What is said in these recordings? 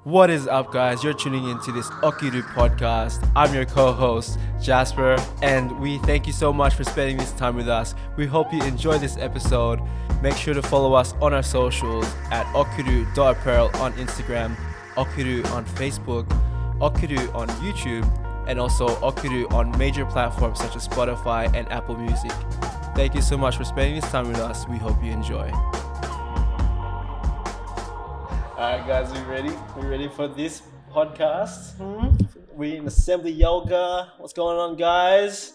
What is up, guys? You're tuning into this Okiru podcast. I'm your co-host, Jasper, and we thank you so much for spending this time with us. We hope you enjoy this episode. Make sure to follow us on our socials at okiru.apparel on Instagram, Okiru on Facebook, Okiru on YouTube, and also Okiru on major platforms such as Spotify and Apple Music. Thank you so much for spending this time with us. We hope you enjoy. Alright guys, we ready? We ready for this podcast? We in Assembly Yoga. What's going on, guys?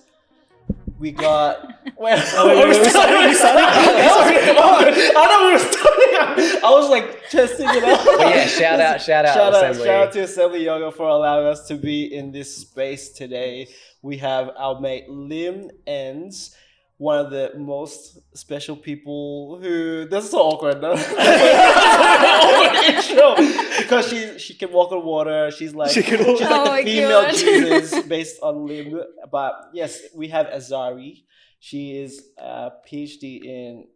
We got... Wait, I thought we were starting. I was like testing it out. But yeah, shout out to Assembly Yoga for allowing us to be in this space today. We have our mate Liem and one of the most special people who... This is so awkward, no? Because she can walk on water. She's like the female Jesus based on Liem. But yes, we have Anzari. She is a PhD in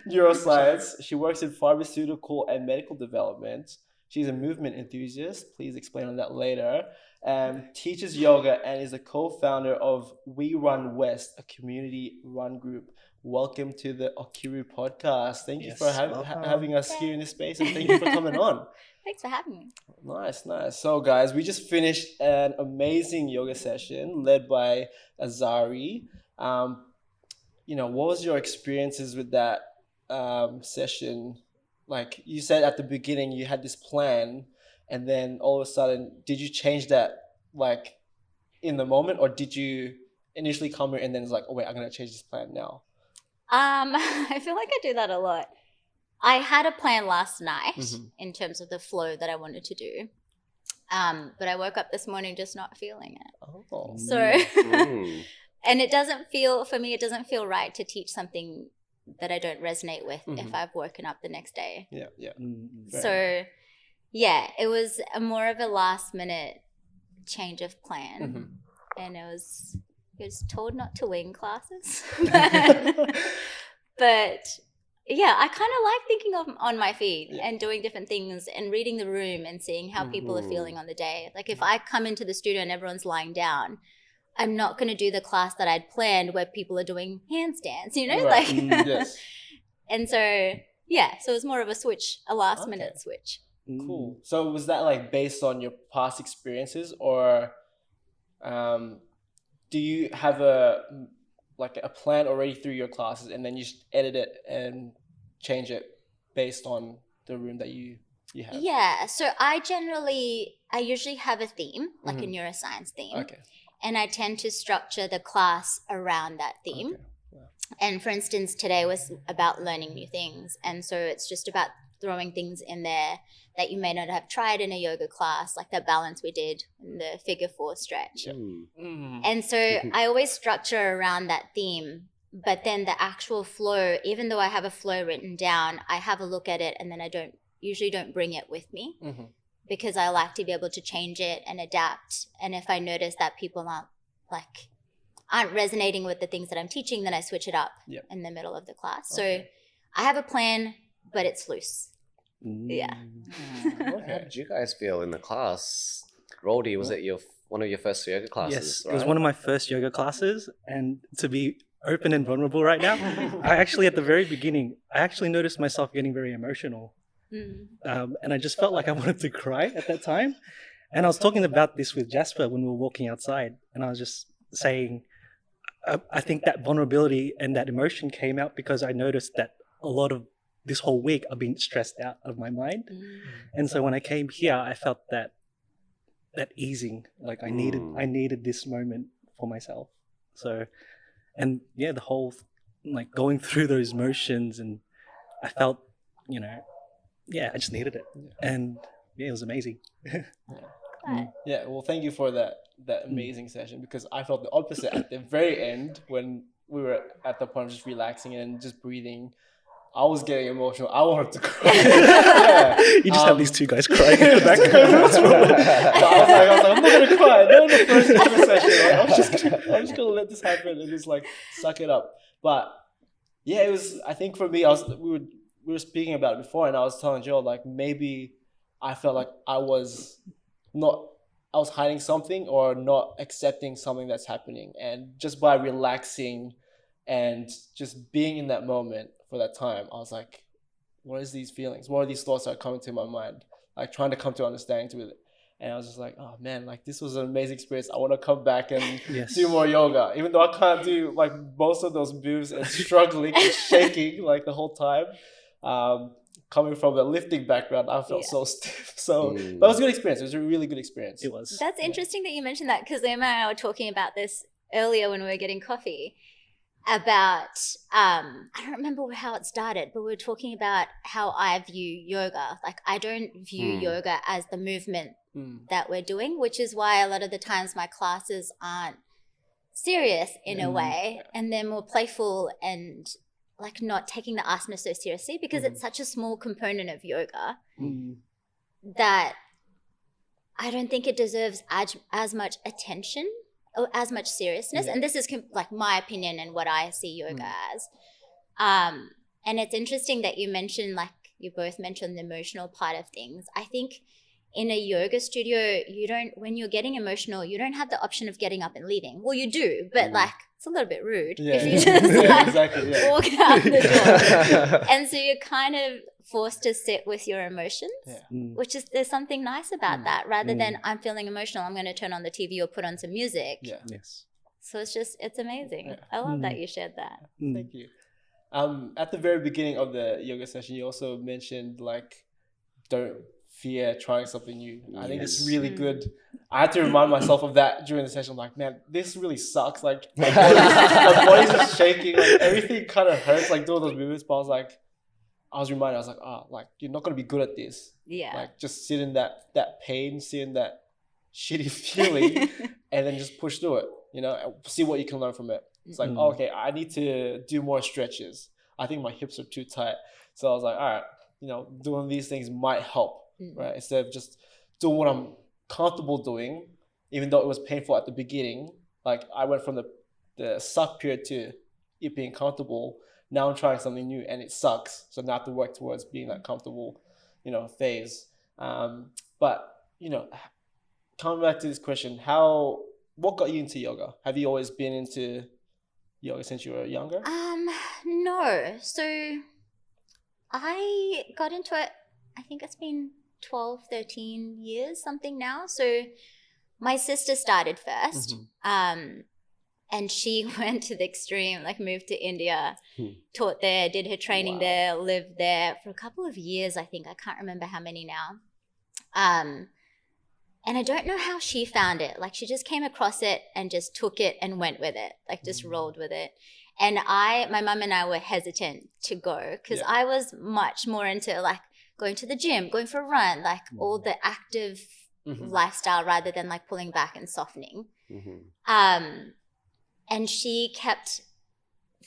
neuroscience. She works in pharmaceutical and medical development. She's a movement enthusiast. Please explain on that later. Teaches yoga and is a co-founder of We Run West, a community run group. Welcome to the Okiru podcast. Thank you for having us here in this space, and thank you for coming on. Thanks for having me. Nice. So guys, we just finished an amazing yoga session led by Anzari. What was your experiences with that session? Like you said at the beginning, you had this plan, and then all of a sudden, did you change that like in the moment, or did you initially come here and then it's like, oh wait, I'm gonna change this plan now? I feel like I do that a lot. I had a plan last night in terms of the flow that I wanted to do. But I woke up this morning just not feeling it. Oh. So, and it doesn't feel right to teach something that I don't resonate with if I've woken up the next day. Yeah. So, yeah, it was more of a last minute change of plan. And it was told not to wing classes. But yeah, I kind of like thinking on my feet and doing different things and reading the room and seeing how people are feeling on the day. Like if I come into the studio and everyone's lying down, I'm not going to do the class that I'd planned where people are doing handstands, Right. Yes. And so, yeah, so it was more of a switch, a last minute switch. Cool. So was that like based on your past experiences, or do you have a plan already through your classes and then you just edit it and change it based on the room that you have? Yeah. So I usually have a theme, like a neuroscience theme. Okay. And I tend to structure the class around that theme. Okay. Wow. And for instance, today was about learning new things. And so it's just about throwing things in there that you may not have tried in a yoga class, like that balance we did in the figure 4 stretch. And so I always structure around that theme, but then the actual flow, even though I have a flow written down, I have a look at it and then I usually don't bring it with me because I like to be able to change it and adapt. And if I notice that people aren't resonating with the things that I'm teaching, then I switch it up in the middle of the class. So I have a plan, but it's loose. Yeah. How did you guys feel in the class? Roldy, was it one of your first yoga classes? Yes, right? it was one of my first yoga classes, and to be open and vulnerable right now, at the very beginning, I noticed myself getting very emotional. And I just felt like I wanted to cry at that time. And I was talking about this with Jasper when we were walking outside, and I was just saying, I think that vulnerability and that emotion came out because I noticed that a lot of this whole week I've been stressed out of my mind. And so when I came here, I felt that easing, like I needed this moment for myself. So, and yeah, the whole, like going through those motions, and I felt, I just needed it. And yeah, it was amazing. Yeah, well, thank you for that amazing session, because I felt the opposite at the very end when we were at the point of just relaxing and just breathing. I was getting emotional. I wanted to cry. You just have these two guys crying in the background. I was like, I'm not gonna cry. No, the first yoga session. Like, I'm just gonna let this happen and just like suck it up. But yeah, it was. I think for me, we were we were speaking about it before, and I was telling Joe, like, maybe I felt like I was hiding something or not accepting something that's happening. And just by relaxing and just being in that moment for that time, I was like, what is these feelings? What are these thoughts that are coming to my mind? Like trying to come to understanding to it. And I was just like, oh man, like this was an amazing experience. I want to come back and do more yoga. Even though I can't do like most of those moves and struggling and shaking like the whole time. Coming from a lifting background, I felt so stiff. So, but it was a good experience. It was a really good experience. It was. That's interesting that you mentioned that, because Liem and I were talking about this earlier when we were getting coffee about, I don't remember how it started, but we were talking about how I view yoga. Like I don't view yoga as the movement that we're doing, which is why a lot of the times my classes aren't serious in a way, and they're more playful and like not taking the asana so seriously, because it's such a small component of yoga that I don't think it deserves as much attention or as much seriousness. And this is like my opinion and what I see yoga as. And it's interesting that you mentioned, like you both mentioned the emotional part of things. I think in a yoga studio, when you're getting emotional, you don't have the option of getting up and leaving. Well, you do, but like it's a little bit rude if you just walk out the door. And so you're kind of forced to sit with your emotions, which is, there's something nice about that, rather than I'm feeling emotional, I'm going to turn on the TV or put on some music. So it's amazing. I love that you shared that. Thank you. At the very beginning of the yoga session, you also mentioned like, don't fear trying something new. I think it's really good. I had to remind myself of that during the session. I'm like, man, this really sucks. Like my body's just shaking. Like everything kind of hurts. Like doing those movements. But I was reminded. I was like, like you're not gonna be good at this. Yeah. Like just sit in that pain, sit in that shitty feeling, and then just push through it. You know, and see what you can learn from it. It's like, okay, I need to do more stretches. I think my hips are too tight. So I was like, all right, you know, doing these things might help. Right, instead of just doing what I'm comfortable doing, even though it was painful at the beginning. Like I went from the suck period to it being comfortable. Now I'm trying something new and it sucks. So now I have to work towards being that comfortable, you know, phase. But you know, coming back to this question, what got you into yoga? Have you always been into yoga since you were younger? No. So I got into it, I think it's been 12, 13 years, something now. So my sister started first, and she went to the extreme, like moved to India, taught there, did her training there, lived there for a couple of years, I think. I can't remember how many now. And I don't know how she found it. Like she just came across it and just took it and went with it, like just rolled with it. And my mum and I were hesitant to go because I was much more into like going to the gym, going for a run, like all the active lifestyle rather than like pulling back and softening. And she kept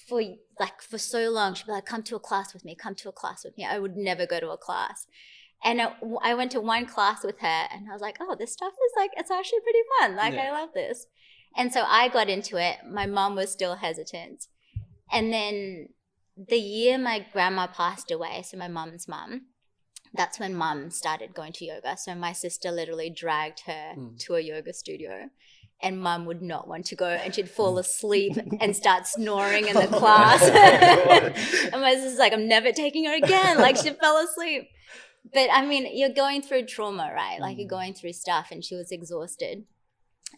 for so long, she'd be like, come to a class with me. I would never go to a class. And I went to one class with her and I was like, oh, this stuff is like, it's actually pretty fun. Like I love this. And so I got into it. My mom was still hesitant. And then the year my grandma passed away, so my mom's mom, that's when mom started going to yoga. So my sister literally dragged her to a yoga studio and mom would not want to go and she'd fall asleep and start snoring in the class. And my sister's like, I'm never taking her again. Like she fell asleep. But I mean, you're going through trauma, right? Like you're going through stuff and she was exhausted.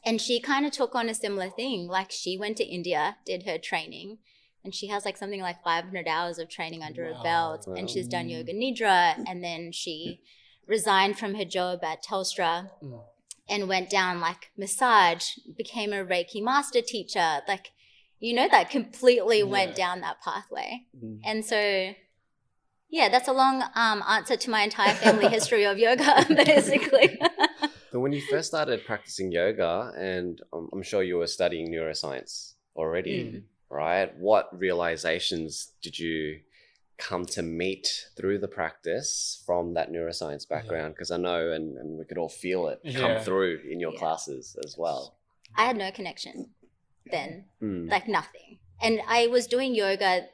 And she kind of took on a similar thing. Like she went to India, did her training. And she has like something like 500 hours of training under her belt. And she's done yoga nidra. And then she resigned from her job at Telstra and went down like massage, became a Reiki master teacher. Like, you know, that completely went down that pathway. And so, yeah, that's a long answer to my entire family history of yoga, basically. So when you first started practicing yoga, and I'm sure you were studying neuroscience already, right? What realizations did you come to meet through the practice from that neuroscience background? Because I know, and we could all feel it come through in your classes as well. I had no connection then, like nothing. And I was doing yoga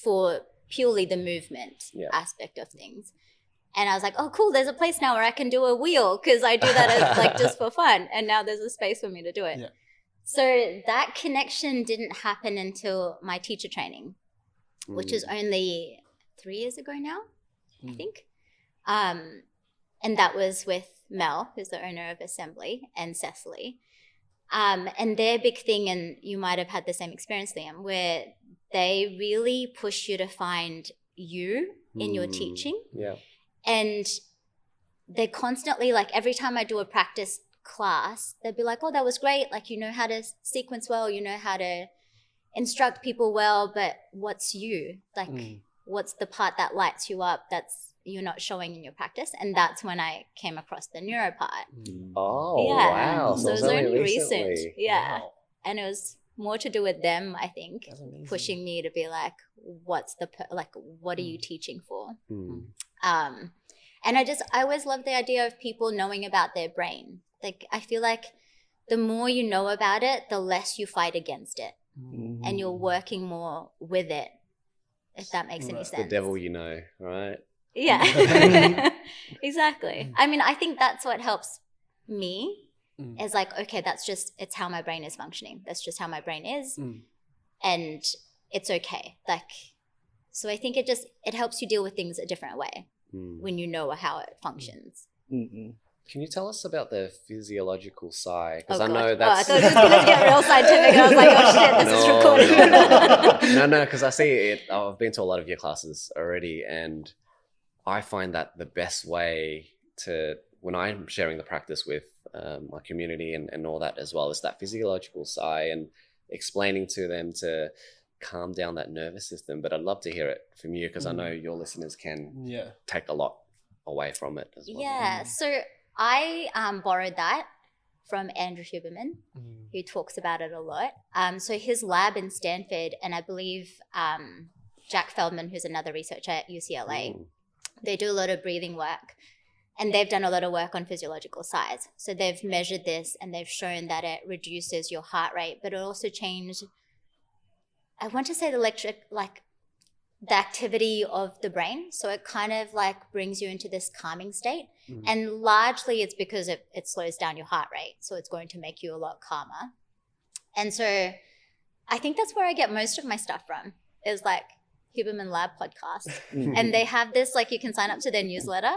for purely the movement Yeah. aspect of things. And I was like, oh, cool, there's a place now where I can do a wheel because I do that as like just for fun. And now there's a space for me to do it. Yeah. So that connection didn't happen until my teacher training, which is only 3 years ago now, I think. And that was with Mel, who's the owner of Assembly, and Cecily. And their big thing, and you might have had the same experience, Liam, where they really push you to find you in your teaching. Yeah. And they constantly, like every time I do a practice class, they'd be like, oh, that was great. Like, you know how to sequence well, you know how to instruct people well, but what's you? Like, what's the part that lights you up that's you're not showing in your practice? And that's when I came across the neuro part. Oh, Yeah. wow. So it was it's only recently. recent. Yeah. Wow. And it was more to do with them, I think, That's amazing. pushing me to be like, what's the, what are you teaching for? And I always love the idea of people knowing about their brain. Like, I feel like the more you know about it, the less you fight against it. And you're working more with it, if that makes any Right. sense. The devil you know, right? Yeah, exactly. I mean, I think that's what helps me is like, okay, it's how my brain is functioning. That's just how my brain is. And it's okay. Like, so I think it helps you deal with things a different way when you know how it functions. Can you tell us about the physiological side? Because Oh, I God. know that's... I thought it was going to get real scientific. I was like, oh shit, this is recording. No, because I see it. I've been to a lot of your classes already, and I find that the best way to, when I'm sharing the practice with my community and all that as well, is that physiological side and explaining to them to calm down that nervous system. But I'd love to hear it from you because I know your listeners can take a lot away from it as well. Yeah, so I borrowed that from Andrew Huberman, who talks about it a lot. So his lab in Stanford, and I believe Jack Feldman, who's another researcher at UCLA, they do a lot of breathing work, and they've done a lot of work on physiological size. So they've measured this, and they've shown that it reduces your heart rate, but it also changed, I want to say the activity of the brain. So it kind of like brings you into this calming state. And largely it's because it slows down your heart rate. So it's going to make you a lot calmer. And so I think that's where I get most of my stuff from, is like Huberman Lab podcast. And they have this, like, you can sign up to their newsletter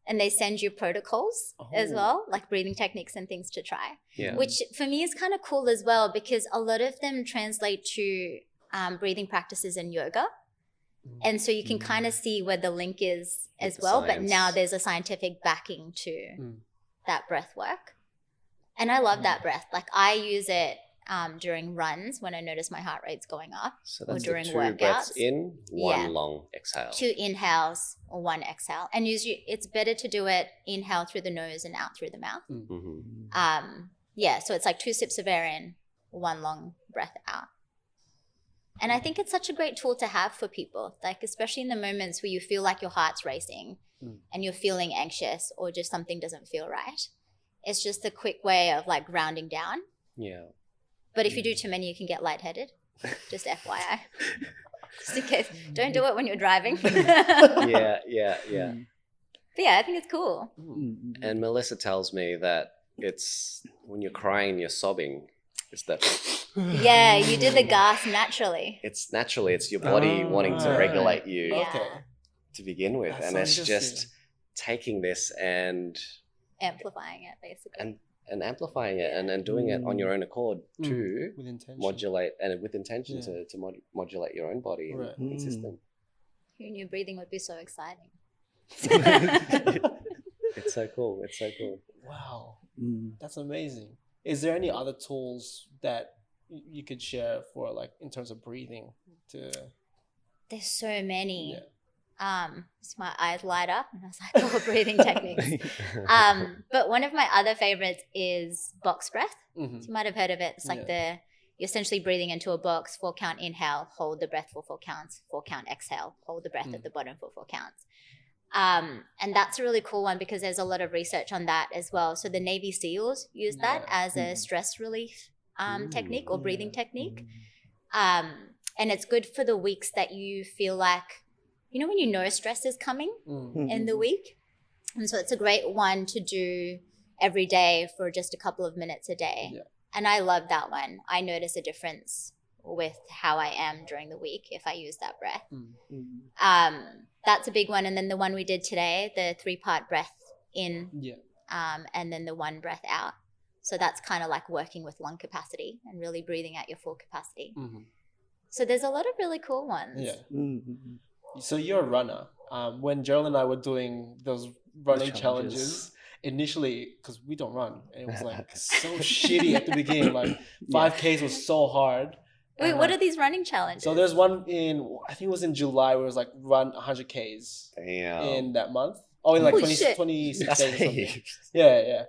and they send you protocols as well, like breathing techniques and things to try, which for me is kind of cool as well, because a lot of them translate to breathing practices in yoga. And so you can kind of see where the link is as well. But now there's a scientific backing to that breath work. And I love that breath. Like, I use it during runs when I notice my heart rate's going up. So that's or during the two workouts. breaths in, one long exhale. 2 inhales or 1 exhale. And usually it's better to do it inhale through the nose and out through the mouth. So it's like 2 sips of air in, 1 long breath out. And I think it's such a great tool to have for people, like especially in the moments where you feel like your heart's racing and you're feeling anxious or just something doesn't feel right. It's just a quick way of like grounding down. Yeah. But if you do too many, you can get lightheaded. Just FYI. Just in case. Don't do it when you're driving. yeah. But yeah, I think it's cool. And Melissa tells me that it's when you're crying, you're sobbing. It's that. Yeah, you do the gas naturally. It's your body wanting to regulate you to begin with. That's and so it's just interesting. taking this and amplifying it, basically. And amplifying it and doing it on your own accord to with intention. modulate and with intention to modulate your own body and system. Who knew breathing would be so exciting? It's so cool. Wow, that's amazing. Is there any other tools that you could share for, like, in terms of breathing? There's so many. So my eyes light up and I was like, oh, breathing techniques. But one of my other favorites is box breath. So you might have heard of it. It's like you're essentially breathing into a box, 4 count inhale, hold the breath for 4 counts, 4 count exhale, hold the breath at the bottom for 4 counts. And that's a really cool one because there's a lot of research on that as well. So the Navy SEALs use that as a stress relief technique or breathing technique. And it's good for the weeks that you feel like when you know stress is coming in the week. And so it's a great one to do every day for just a couple of minutes a day. Yeah. And I love that one. I notice a difference with how I am during the week if I use that breath. That's a big one. And then the one we did today, the 3-part breath in, and then the 1 breath out. So that's kind of like working with lung capacity and really breathing at your full capacity. So there's a lot of really cool ones. Yeah. So you're a runner. When Gerald and I were doing those running challenges initially, because we don't run, and it was like so shitty at the beginning. Like 5Ks was so hard. Wait, what are these running challenges? So there's one I think it was in July, where it was like run 100Ks in that month. Oh, in like 26 days or something. Yeah.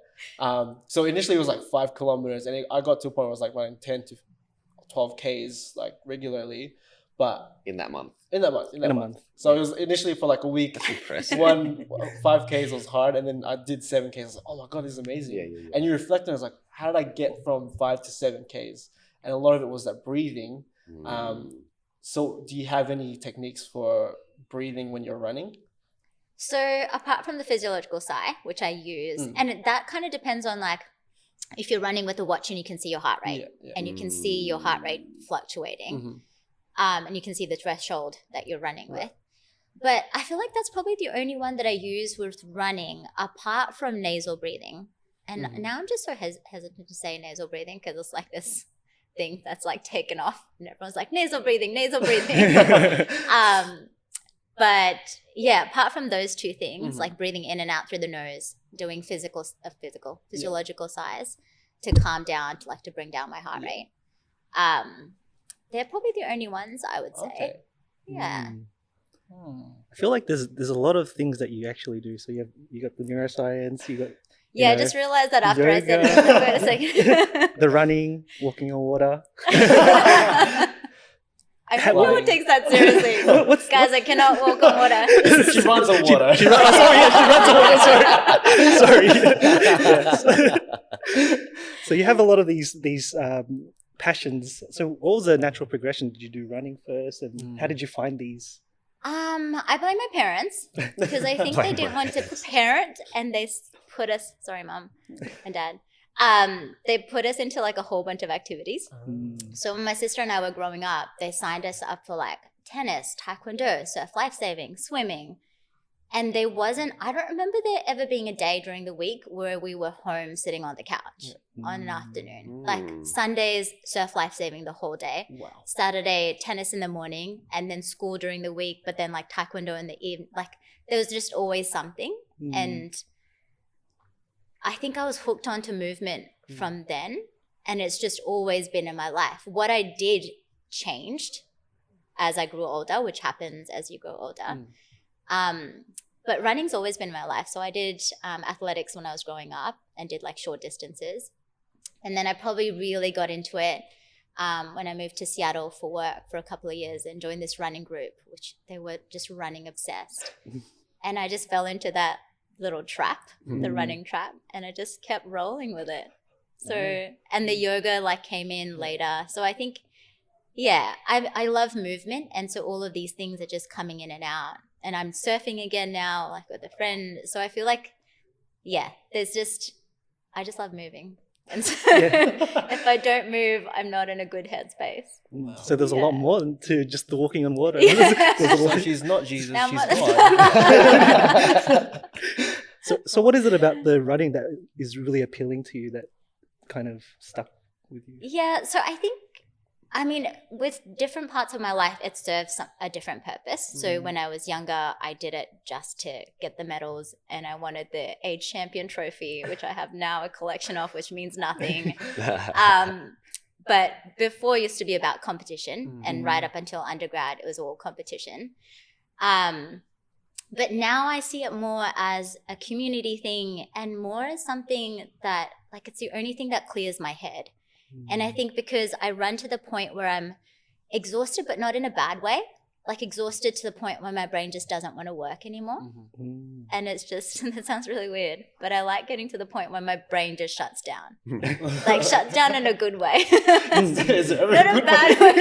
So initially it was like 5 kilometers, and I got to a point where I was like running 10 to 12Ks like regularly. But in that month. In a month. So it was initially for like a week. That's impressive. 5Ks was hard, and then I did 7Ks. I was like, oh my God, this is amazing. Yeah. And you reflect on it, I was like, how did I get from 5 to 7Ks? And a lot of it was that breathing. So do you have any techniques for breathing when you're running? So apart from the physiological side, which I use, and that kind of depends on like if you're running with a watch and you can see your heart rate and you can see your heart rate fluctuating. And you can see the threshold that you're running with. But I feel like that's probably the only one that I use with running apart from nasal breathing. And now I'm just so hesitant to say nasal breathing because it's like this thing that's like taken off and everyone's like nasal breathing. But yeah, apart from those two things, like breathing in and out through the nose, doing physiological size to calm down, to bring down my heart rate. They're probably the only ones I would say. Okay. Yeah. I feel like there's a lot of things that you actually do. So you got the neuroscience, you got I just realized that after I said it. Wait a second. The running, walking on water. I hope no one takes that seriously. Guys, I cannot walk on water. She runs on water. She runs on water. Sorry. So you have a lot of these passions. So what was the natural progression? Did you do running first, and how did you find these? I blame my parents because I think they didn't want to parent, and they put us. Sorry, Mom and Dad. They put us into like a whole bunch of activities. So when my sister and I were growing up, they signed us up for like tennis, taekwondo, surf lifesaving, swimming. And I don't remember there ever being a day during the week where we were home sitting on the couch on an afternoon. Like Sundays, surf lifesaving the whole day. Wow. Saturday, tennis in the morning, and then school during the week, but then like taekwondo in the evening. Like there was just always something. And I think I was hooked onto movement from then, and it's just always been in my life. What I did changed as I grew older, which happens as you grow older. But running's always been in my life. So I did athletics when I was growing up and did like short distances. And then I probably really got into it when I moved to Seattle for work for a couple of years and joined this running group, which they were just running obsessed. And I just fell into that little trap, the running trap, and I just kept rolling with it. So, and the yoga like came in later. So I think, I love movement. And so all of these things are just coming in and out. And I'm surfing again now, like with a friend. So I feel like, I just love moving. And so if I don't move, I'm not in a good headspace. Wow. So there's a lot more than to just the walking on water. So she's not Jesus, Now she's God. So what is it about the running that is really appealing to you that kind of stuck with you? Yeah, so I mean, with different parts of my life, it serves a different purpose. So when I was younger, I did it just to get the medals, and I wanted the age champion trophy, which I have now a collection of, which means nothing. But before it used to be about competition, and right up until undergrad, it was all competition. But now I see it more as a community thing and more as something that, like, it's the only thing that clears my head. And I think because I run to the point where I'm exhausted, but not in a bad way, like exhausted to the point where my brain just doesn't want to work anymore. And it's just, that sounds really weird, but I like getting to the point where my brain just shuts down. Like shuts down in a good way. Not a bad way.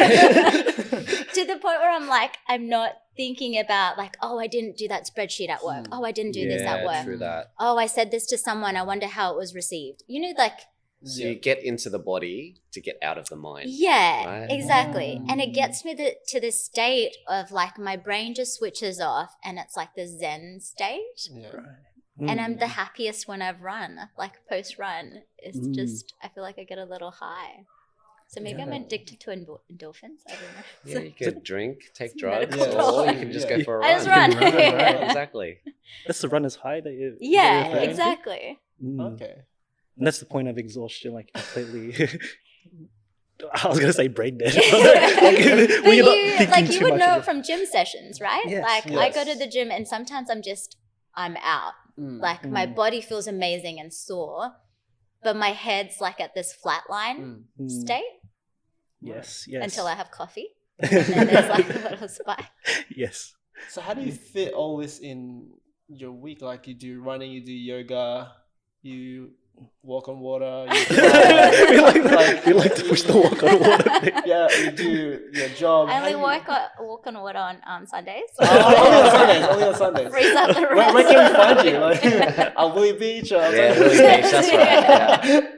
To the point where I'm like, I'm not thinking about like, oh, I didn't do that spreadsheet at work. Oh, I didn't do this at work. True that. Oh, I said this to someone. I wonder how it was received. You know, like, So you get into the body to get out of the mind. yeah, Right? exactly. And it gets me to the state of like my brain just switches off and it's like the Zen state. Yeah. And I'm the happiest when I've run, like post run. It's just, I feel like I get a little high. So maybe I'm addicted to endorphins. I don't know. Yeah, you could drink, take it's drugs, medical or talk. you can just go for a I run. just run. Right, exactly. That's the runner's high that you. Yeah, you're referring to? exactly. Okay. And that's the point of exhaustion, like completely. I was gonna say brain dead. But We're not you, thinking like, you too would much know of it from gym sessions, right? Yes, Like I go to yes. the gym and sometimes I'm out. Like my body feels amazing and sore, but my head's like at this flat line state Yes. until I have coffee. And then there's like a little spike. Yes. So how do you fit all this in your week? Like you do running, you do yoga, you walk on water. We like to push the walk on water thing. Yeah, you do your job. I How only do you- walk on water on Sundays. only on Sundays. Only on Sundays. Freeze up the Where can we find you? rest. Like, at Willie Beach or Yeah, something? Willie Beach, that's right. Yeah.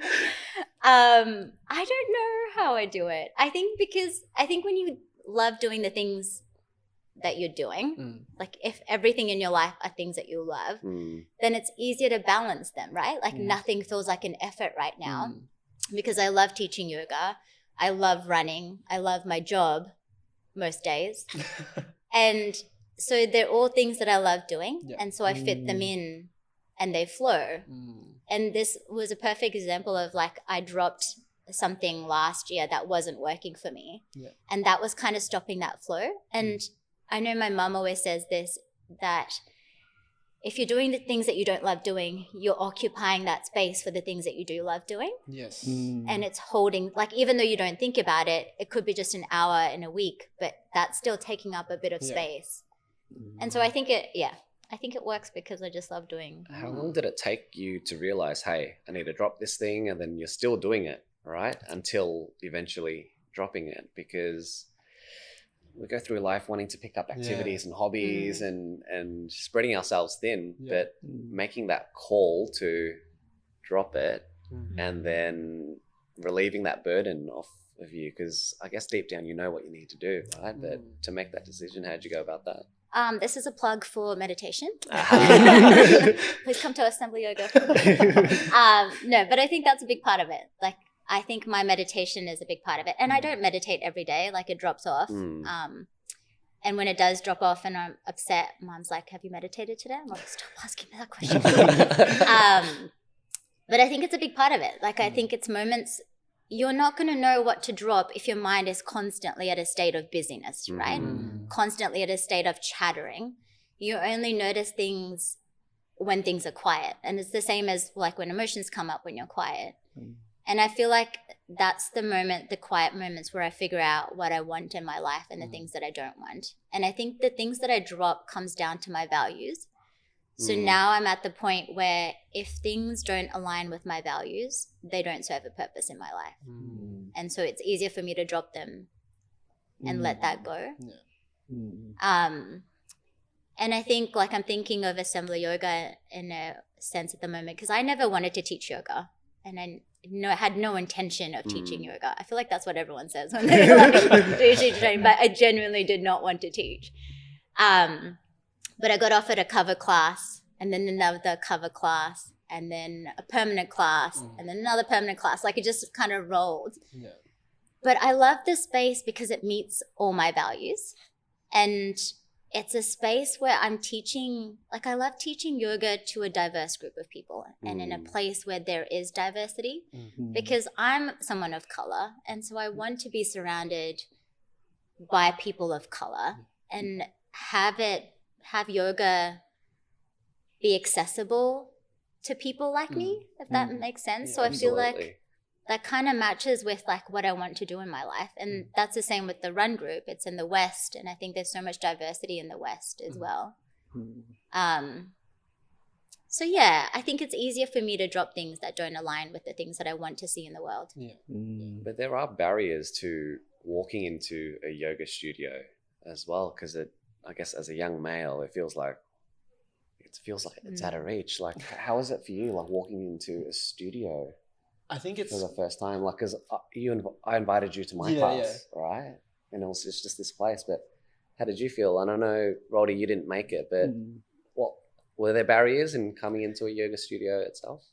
I don't know how I do it. I think when you love doing the things that you're doing, like if everything in your life are things that you love, then it's easier to balance them, right? Like nothing feels like an effort right now because I love teaching yoga. I love running. I love my job most days. And so they're all things that I love doing. Yeah. And so I fit them in and they flow. And this was a perfect example of like I dropped something last year that wasn't working for me. Yeah. And that was kind of stopping that flow. And I know my mum always says this, that if you're doing the things that you don't love doing, you're occupying that space for the things that you do love doing. Yes. And it's holding, like even though you don't think about it, it could be just an hour in a week, but that's still taking up a bit of space. And so I think it works because I just love doing. How long did it take you to realize, hey, I need to drop this thing, and then you're still doing it, right? Until eventually dropping it, because we go through life wanting to pick up activities and hobbies and spreading ourselves thin, but making that call to drop it and then relieving that burden off of you, because I guess deep down you know what you need to do, right? But to make that decision, how'd you go about that? This is a plug for meditation. Please come to Assembly Yoga. No, but I think that's a big part of it. Like, I think my meditation is a big part of it. And I don't meditate every day. Like, it drops off. And when it does drop off and I'm upset, Mom's like, have you meditated today? I'm like, stop asking me that question. But I think it's a big part of it. Like, I think it's moments, you're not going to know what to drop if your mind is constantly at a state of busyness, right? Constantly at a state of chattering. You only notice things when things are quiet. And it's the same as like when emotions come up when you're quiet. And I feel like that's the moment, the quiet moments where I figure out what I want in my life and the things that I don't want. And I think the things that I drop comes down to my values. So now I'm at the point where if things don't align with my values, they don't serve a purpose in my life. And so it's easier for me to drop them and let that go. And I think like I'm thinking of Assembly Yoga in a sense at the moment, because I never wanted to teach yoga. And I had no intention of teaching yoga. I feel like that's what everyone says when they like, do teacher training, but I genuinely did not want to teach. But I got offered a cover class and then another cover class and then a permanent class and then another permanent class. Like it just kind of rolled. Yeah. But I love this space because it meets all my values. And it's a space where I'm teaching, like I love teaching yoga to a diverse group of people and in a place where there is diversity because I'm someone of color. And so I want to be surrounded by people of color and have yoga be accessible to people like me, if that makes sense. Yeah, so I feel absolutely. like that kind of matches with like what I want to do in my life. And that's the same with the run group. It's in the West. And I think there's so much diversity in the West as well. So yeah, I think it's easier for me to drop things that don't align with the things that I want to see in the world. But there are barriers to walking into a yoga studio as well, because I guess as a young male, it feels like it's out of reach. Like, how is it for you, like walking into a studio I think it's for the first time? Like, because I invited you to my class, right? And it was just this place. But how did you feel? And I know, Roddy, you didn't make it, but what were there barriers in coming into a yoga studio itself?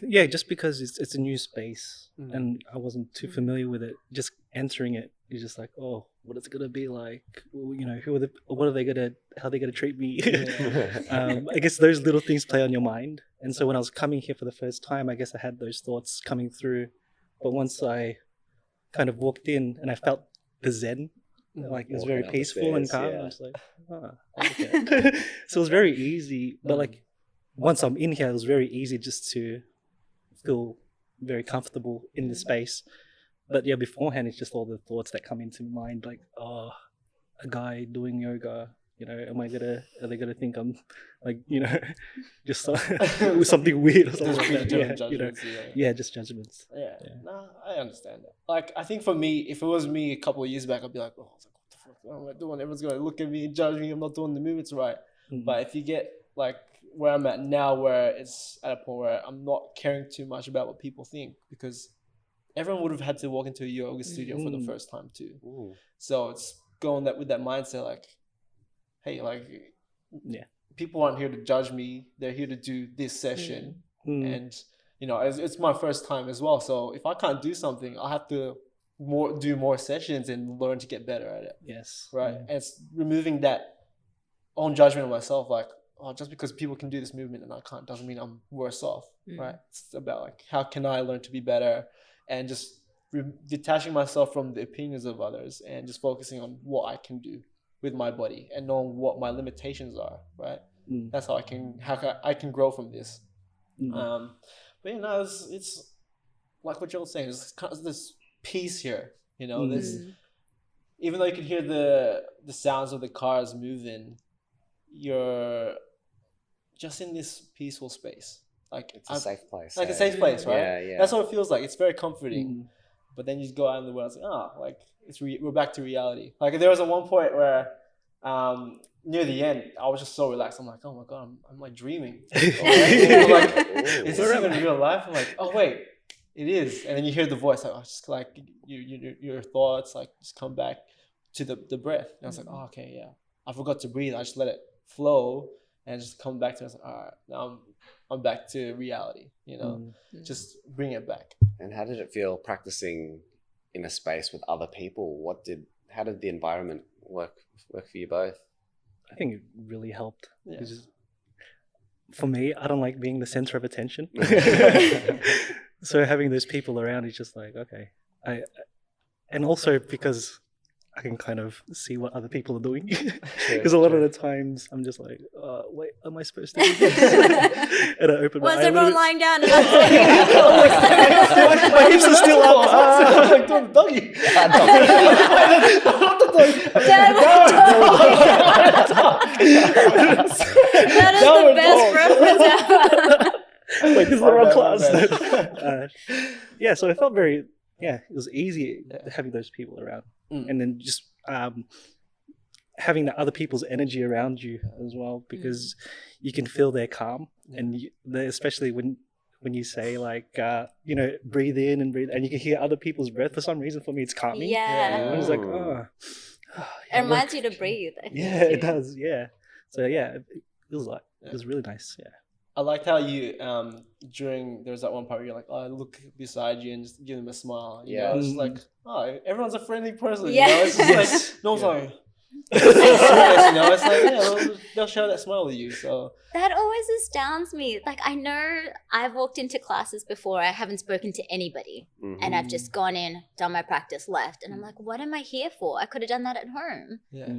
Yeah, just because it's a new space and I wasn't too familiar with it. Just entering it, you're just like, oh, what is it gonna be like? Well, you know, how are they gonna treat me? I guess those little things play on your mind. And so when I was coming here for the first time, I guess I had those thoughts coming through. But once I kind of walked in and I felt the Zen, like it was very peaceful and calm. I was like, okay. So it was very easy, but like once I'm in here, it was very easy just to feel very comfortable in the space. But yeah, beforehand, it's just all the thoughts that come into mind, like, oh, a guy doing yoga, you know, are they gonna think I'm like, you know, just something weird or something like that? Yeah, just judgments. Yeah, no, I understand that. Like, I think for me, if it was me a couple of years back, I'd be like, oh, what the fuck am I doing? Everyone's gonna look at me and judge me. I'm not doing the movements right. But if you get like where I'm at now, where it's at a point where I'm not caring too much about what people think, because everyone would have had to walk into a yoga studio for the first time too. So it's going with that mindset, like, hey, like, people aren't here to judge me. They're here to do this session, and you know, it's my first time as well. So if I can't do something, I have to do more sessions and learn to get better at it. Yes, right. And it's removing that own judgment of myself, like, oh, just because people can do this movement and I can't doesn't mean I'm worse off, right? It's about like, how can I learn to be better, and just detaching myself from the opinions of others and just focusing on what I can do with my body and knowing what my limitations are, right? That's how I can grow from this. But you know, it's like what you're saying. There's kind of this peace here, you know. Even though you can hear the sounds of the cars moving, you're just in this peaceful space. Like, it's a safe place. Like a safe place, right? Yeah. That's what it feels like. It's very comforting. But then you just go out in the world, it's like, we're back to reality. Like, there was at one point where near the end, I was just so relaxed. I'm like, oh my God, I'm like dreaming. I'm like, is this even real life? I'm like, oh wait, it is. And then you hear the voice, like, just like your thoughts like just come back to the breath. And I was like, oh, okay, yeah. I forgot to breathe. I just let it flow and just come back to it. I was like, all right, now I'm back to reality, you know, just bring it back. And how did it feel practicing in a space with other people? How did the environment work for you both? I think it really helped. For me, I don't like being the center of attention. So having those people around is just like, okay. And also because I can kind of see what other people are doing. Because a lot of the times I'm just like, wait, am I supposed to do this? And I open my eyes. Was everyone lying down? And my hips are still up. I'm like doing the doggy. That is the best reference ever. Wait, this is the wrong class. Yeah, so it felt very, it was easy having those people around. And then just having the other people's energy around you as well, because you can feel their calm, and especially when you say like, you know, breathe in and breathe, and you can hear other people's breath. For some reason, for me, it's calming. Yeah. I was like, oh. It reminds you to breathe. Yeah, it does. Yeah. So yeah, it was really nice. Yeah. I liked how you there's that one part where you're like, oh, look beside you and just give them a smile. You know? It's just like, oh, everyone's a friendly person. You know, it's just like no one's like serious, you know. It's like they'll show that smile to you. So that always astounds me. Like, I know I've walked into classes before, I haven't spoken to anybody, and I've just gone in, done my practice, left, and I'm like, what am I here for? I could have done that at home. Yeah.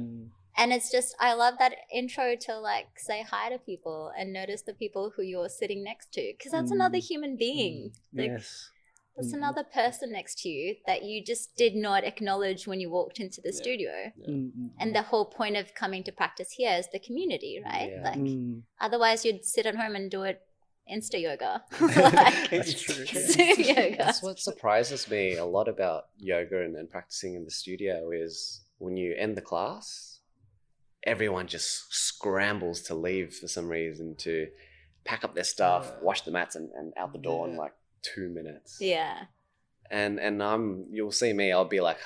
And it's just, I love that intro to like say hi to people and notice the people who you're sitting next to, because that's another human being. Like, Yes. That's another person next to you that you just did not acknowledge when you walked into the studio. And the whole point of coming to practice here is the community, right? Yeah. Like, otherwise you'd sit at home and do it Insta yoga. Like, That's true. Zoom yoga. That's what surprises me a lot about yoga and practicing in the studio is when you end the class, everyone just scrambles to leave for some reason to pack up their stuff, wash the mats, and out the door in like 2 minutes. Yeah. And you'll see me, I'll be like,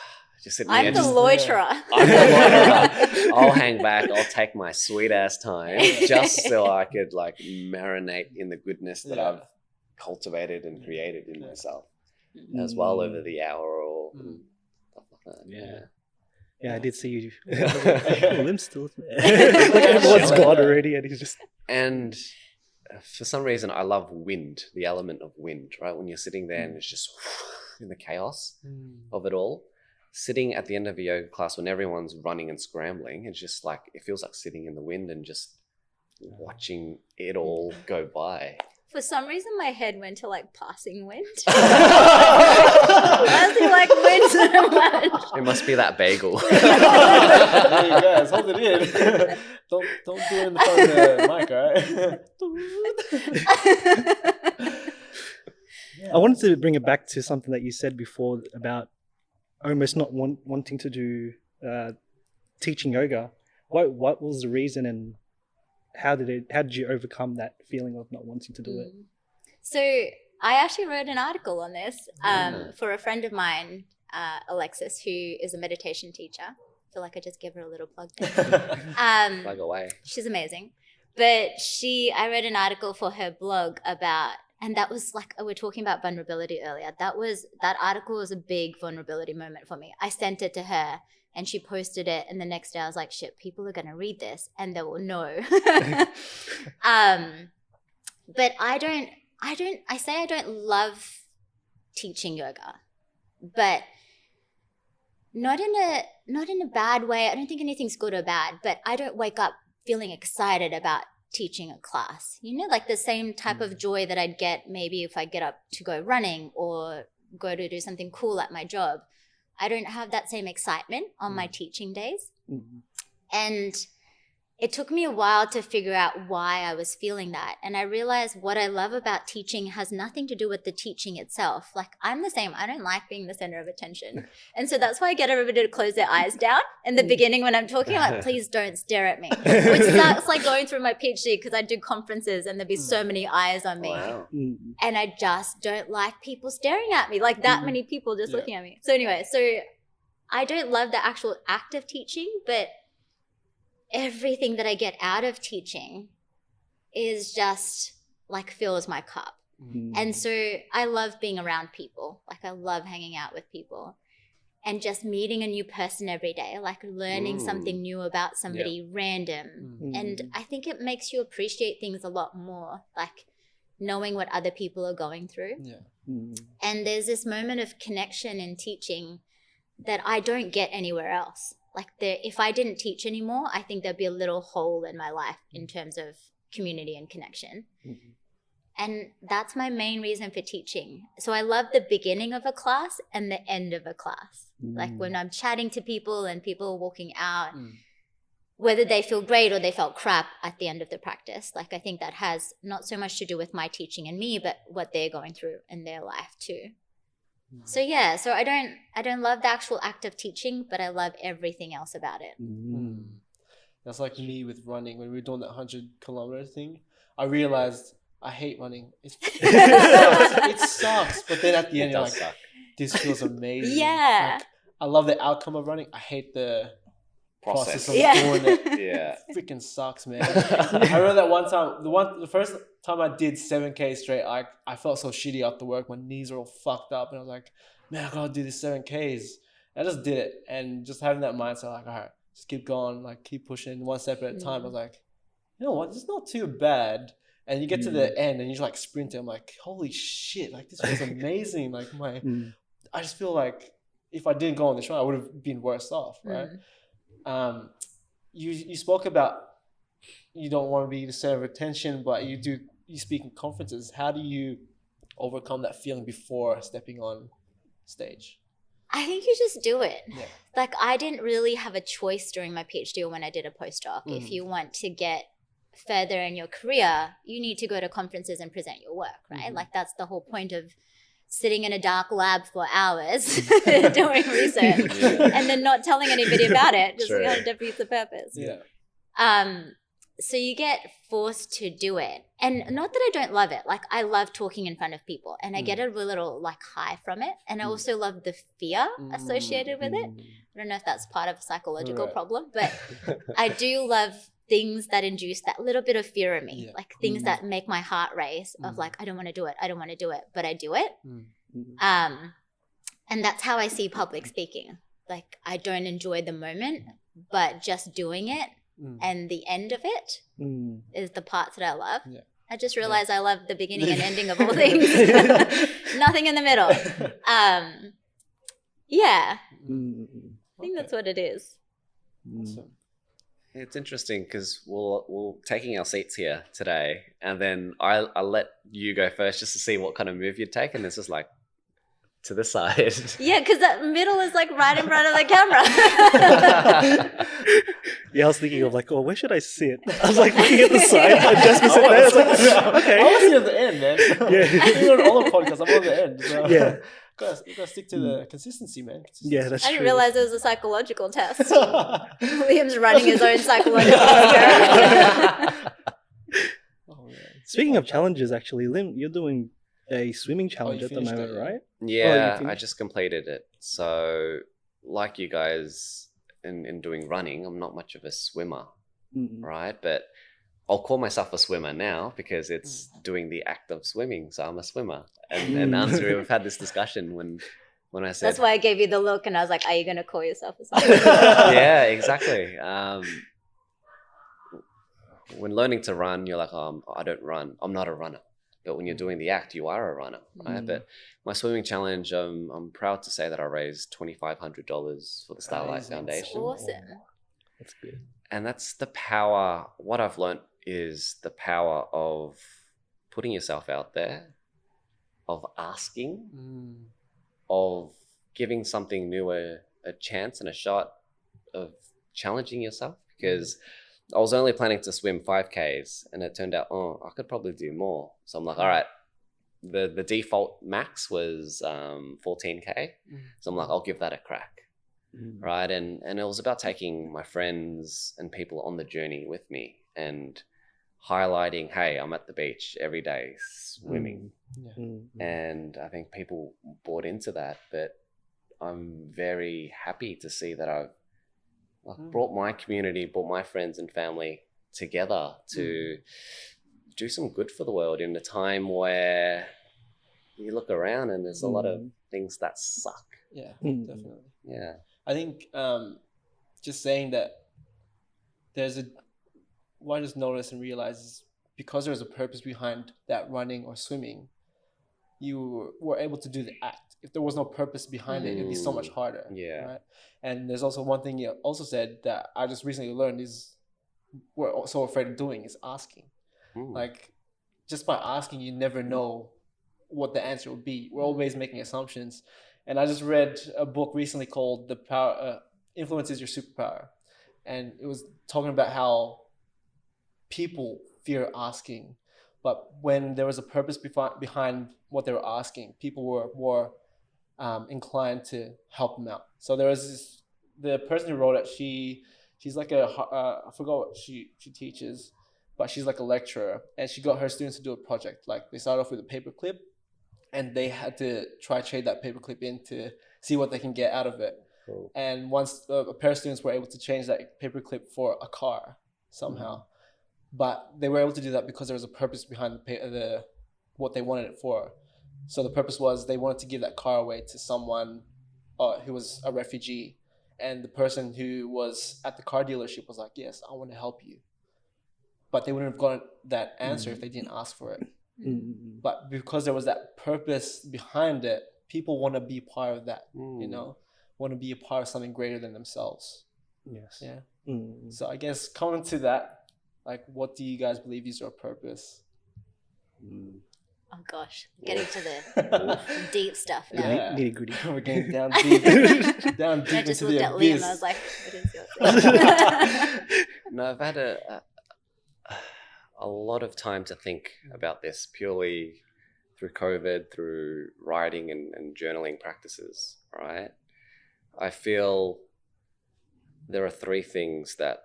just sitting I'm there. the just, loiterer. I'm the loiterer. I'll hang back. I'll take my sweet ass time just so I could like marinate in the goodness that I've cultivated and created in myself as well over the hour or stuff like that. Yeah, I did see you. Liem's still there. Like everyone's gone already, and he's just. And for some reason, I love wind, the element of wind, right? When you're sitting there and it's just in the chaos of it all. Sitting at the end of a yoga class when everyone's running and scrambling, it's just like, it feels like sitting in the wind and just watching it all go by. For some reason, my head went to like passing wind. I was like wind so much. It must be that bagel. There you go. Hold it in. Don't do it in the front of the mic, alright? I wanted to bring it back to something that you said before about almost not wanting to do teaching yoga. What was the reason, and how did you overcome that feeling of not wanting to do it? So I actually wrote an article on this for a friend of mine, Alexis, who is a meditation teacher. I feel like I just gave her a little plug there. Plug away. She's amazing. But I read an article for her blog about, and that was like, we're talking about vulnerability earlier. That article was a big vulnerability moment for me. I sent it to her and she posted it, and the next day I was like, shit, people are going to read this and they will know. But I say I don't love teaching yoga, but not in a bad way. I don't think anything's good or bad, but I don't wake up feeling excited about teaching a class, like the same type of joy that I'd get maybe if I get up to go running or go to do something cool at my job. I don't have that same excitement on my teaching days. And it took me a while to figure out why I was feeling that. And I realized what I love about teaching has nothing to do with the teaching itself. Like, I'm the same. I don't like being the center of attention. And so that's why I get everybody to close their eyes down in the beginning when I'm talking. I'm like, please don't stare at me. Which sucks, like going through my PhD, because I do conferences and there'd be so many eyes on me. Wow. And I just don't like people staring at me, like that many people just looking at me. So anyway, I don't love the actual act of teaching, but everything that I get out of teaching is just like fills my cup. And so I love being around people. Like, I love hanging out with people and just meeting a new person every day, like learning something new about somebody random. And I think it makes you appreciate things a lot more, like knowing what other people are going through. And there's this moment of connection in teaching that I don't get anywhere else. Like, if I didn't teach anymore, I think there'd be a little hole in my life in terms of community and connection. And that's my main reason for teaching. So I love the beginning of a class and the end of a class. Like when I'm chatting to people and people are walking out, whether they feel great or they felt crap at the end of the practice. Like, I think that has not so much to do with my teaching and me, but what they're going through in their life too. So so I don't love the actual act of teaching, but I love everything else about it. That's like me with running. When we were doing that 100-kilometer thing, I realized I hate running. It sucks. But then at the end, you're like, this feels amazing. Yeah. Like, I love the outcome of running. I hate the process of Process. doing it. Yeah. It freaking sucks, man. I remember that one time, the first time I did 7K straight, I felt so shitty after work. My knees were all fucked up, and I was like, man, I gotta do this 7Ks. And I just did it, and just having that mindset, like, all right, just keep going, like keep pushing one step at a time. I was like, you know what, it's not too bad. And you get to the end, and you're like sprinting. I'm like, holy shit, like this was amazing. Like I just feel like if I didn't go on this run, I would have been worse off, right? You spoke about you don't want to be the center of attention, but you speak in conferences. How do you overcome that feeling before stepping on stage? I think you just do it. Yeah. Like, I didn't really have a choice during my PhD or when I did a postdoc. If you want to get further in your career, you need to go to conferences and present your work, right? Like, that's the whole point of sitting in a dark lab for hours doing research and then not telling anybody about it, just kind of defeats the purpose. Yeah. So you get forced to do it. And not that I don't love it. Like, I love talking in front of people and I get a little like high from it. And I also love the fear associated with it. I don't know if that's part of a psychological problem, but I do love things that induce that little bit of fear in me, like things that make my heart race of like, I don't want to do it. I don't want to do it, but I do it. And that's how I see public speaking. Like, I don't enjoy the moment, but just doing it and the end of it is the parts that I love. I just realized I love the beginning and ending of all things. Nothing in the middle. Yeah. I think that's what it is. Awesome. It's interesting because we're taking our seats here today, and then I let you go first just to see what kind of move you'd take, and it's just like to the side. Yeah, because that middle is like right in front of the camera. Yeah, I was thinking of like, oh, where should I sit? I was like looking at the side, and Jasper sitting there. I was like, okay. I was sitting at the end, man. Yeah. You're on all the podcasts. I'm on the end. So Yeah. You gotta stick to the consistency, man. Yeah, that's I true. didn't realize it was a psychological test. Liam's running his own psychological experiment. Oh, man. Speaking of challenges, actually, Lim, you're doing a swimming challenge at the finished moment, it, yeah? right? Yeah, I finished? just completed it. So, like you guys in doing running, I'm not much of a swimmer, right? But I'll call myself a swimmer now because it's doing the act of swimming. So I'm a swimmer. And Anzari, we've had this discussion when I said... That's why I gave you the look and I was like, are you going to call yourself a swimmer? Yeah, exactly. When learning to run, you're like, I don't run. I'm not a runner. But when you're doing the act, you are a runner, right? But my swimming challenge, I'm proud to say that I raised $2,500 for the Starlight Foundation. That's awesome. That's good. And that's the power. What I've learned is the power of putting yourself out there, of asking, of giving something new a chance and a shot, of challenging yourself. Because I was only planning to swim 5Ks and it turned out, I could probably do more. So I'm like, all right, the default max was 14K. So I'm like, I'll give that a crack. Right. And it was about taking my friends and people on the journey with me and highlighting, hey, I'm at the beach every day swimming. And I think people bought into that, but I'm very happy to see that I've brought my community, brought my friends and family together to do some good for the world in a time where you look around and there's a lot of things that suck. Yeah, definitely. Yeah. I think just saying that what I just noticed and realized is because there's a purpose behind that running or swimming, you were able to do the act. If there was no purpose behind it, it'd be so much harder. Yeah. Right? And there's also one thing you also said that I just recently learned is we're so afraid of doing is asking. Like, just by asking, you never know what the answer will be. We're always making assumptions. And I just read a book recently called Influence is Your Superpower. And it was talking about how people fear asking. But when there was a purpose behind what they were asking, people were more inclined to help them out. So there was the person who wrote it, she's like I forgot what she teaches, but she's like a lecturer. And she got her students to do a project. Like, they started off with a paperclip, and they had to try trade that paperclip in to see what they can get out of it. Cool. And once a pair of students were able to change that paperclip for a car somehow, but they were able to do that because there was a purpose behind what they wanted it for. So the purpose was they wanted to give that car away to someone who was a refugee, and the person who was at the car dealership was like, "Yes, I want to help you," but they wouldn't have gotten that answer if they didn't ask for it. But because there was that purpose behind it, people want to be part of that, want to be a part of something greater than themselves. Yes. Yeah. So I guess coming to that, like, what do you guys believe is your purpose? Oh gosh, getting to the deep stuff now. Yeah. Nitty gritty. We're getting down deep, I just into looked the at abyss. Liam. I was like, what is yours? No, I've had a lot of time to think about this purely through COVID, through writing and journaling practices, right? I feel there are three things that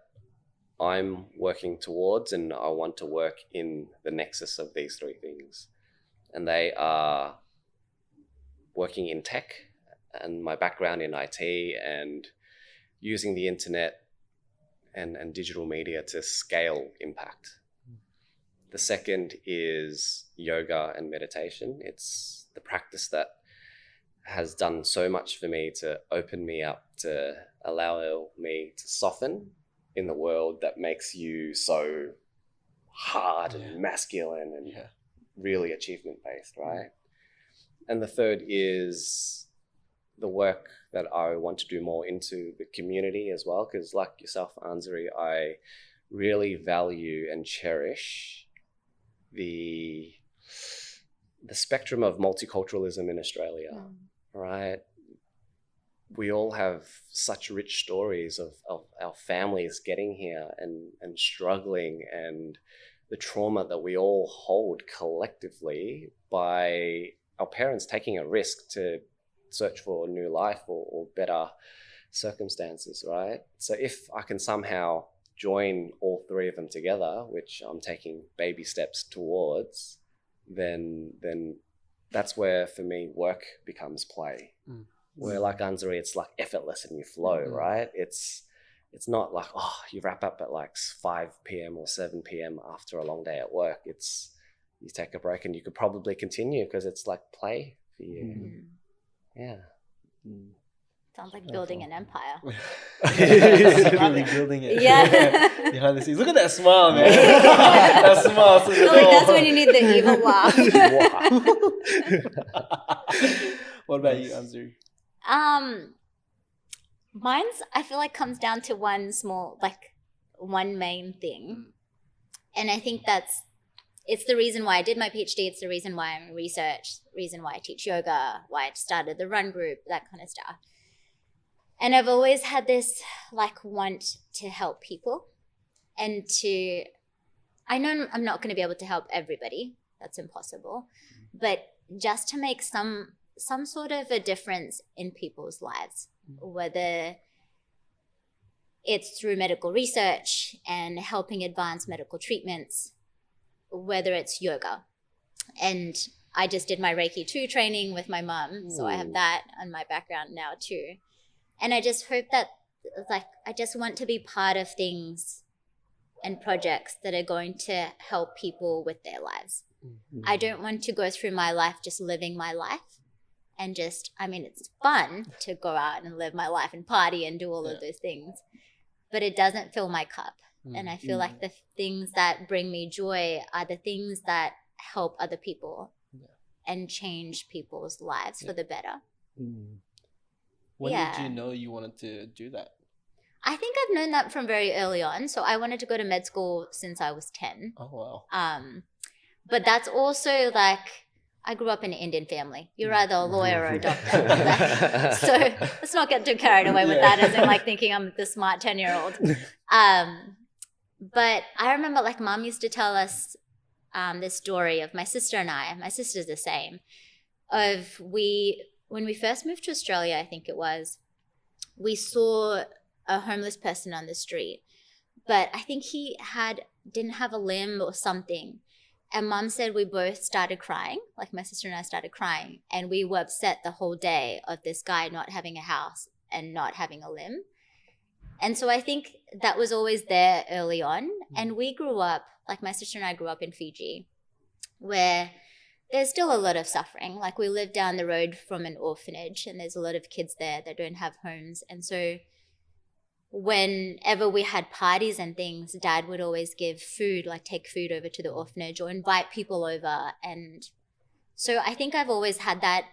I'm working towards, and I want to work in the nexus of these three things. And they are working in tech, and my background in IT, and using the internet and digital media to scale impact. The second is yoga and meditation. It's the practice that has done so much for me to open me up, to allow me to soften in the world that makes you so hard and masculine and really achievement-based, right? And the third is the work that I want to do more into the community as well, because like yourself, Anzari, I really value and cherish the spectrum of multiculturalism in Australia, right? We all have such rich stories of our families getting here and struggling, and the trauma that we all hold collectively by our parents taking a risk to search for a new life or better circumstances, right? So if I can somehow join all three of them together, which I'm taking baby steps towards, then that's where, for me, work becomes play. Where like Anzari, it's like effortless and you flow, right? It's not like, oh, you wrap up at like 5 p.m. or 7 p.m. after a long day at work. It's you take a break and you could probably continue because it's like play for you. Yeah. Sounds like building an empire. Really building it. Yeah. Behind the scenes. Look at that smile, man. That smile. I feel like that's when you need the evil laugh. What about you, Anzari? Mine's, I feel like, comes down to one main thing. And I think it's the reason why I did my PhD. It's the reason why I'm in research, reason why I teach yoga, why I started the run group, that kind of stuff. And I've always had this want to help people, and I know I'm not going to be able to help everybody. That's impossible. But just to make some sort of a difference in people's lives, whether it's through medical research and helping advance medical treatments, whether it's yoga. And I just did my Reiki 2 training with my mum, so I have that on my background now too. And I just hope that, I just want to be part of things and projects that are going to help people with their lives. I don't want to go through my life just living my life and it's fun to go out and live my life and party and do all of those things, but it doesn't fill my cup. And I feel like the things that bring me joy are the things that help other people and change people's lives for the better. When did you know you wanted to do that? I think I've known that from very early on. So I wanted to go to med school since I was 10. Oh, wow. But that's also I grew up in an Indian family. You're either a lawyer or a doctor. So let's not get too carried away with that as in thinking I'm the smart 10-year-old. But I remember mom used to tell us this story of my sister and I. My sister's the same. When we first moved to Australia, I think it was, we saw a homeless person on the street, but I think he didn't have a limb or something. And mom said we both started crying, my sister and I started crying, and we were upset the whole day of this guy not having a house and not having a limb. And so I think that was always there early on. And we grew up, my sister and I grew up in Fiji, where there's still a lot of suffering. We live down the road from an orphanage, and there's a lot of kids there that don't have homes. And so whenever we had parties and things, Dad would always give food, take food over to the orphanage or invite people over. And so I think I've always had that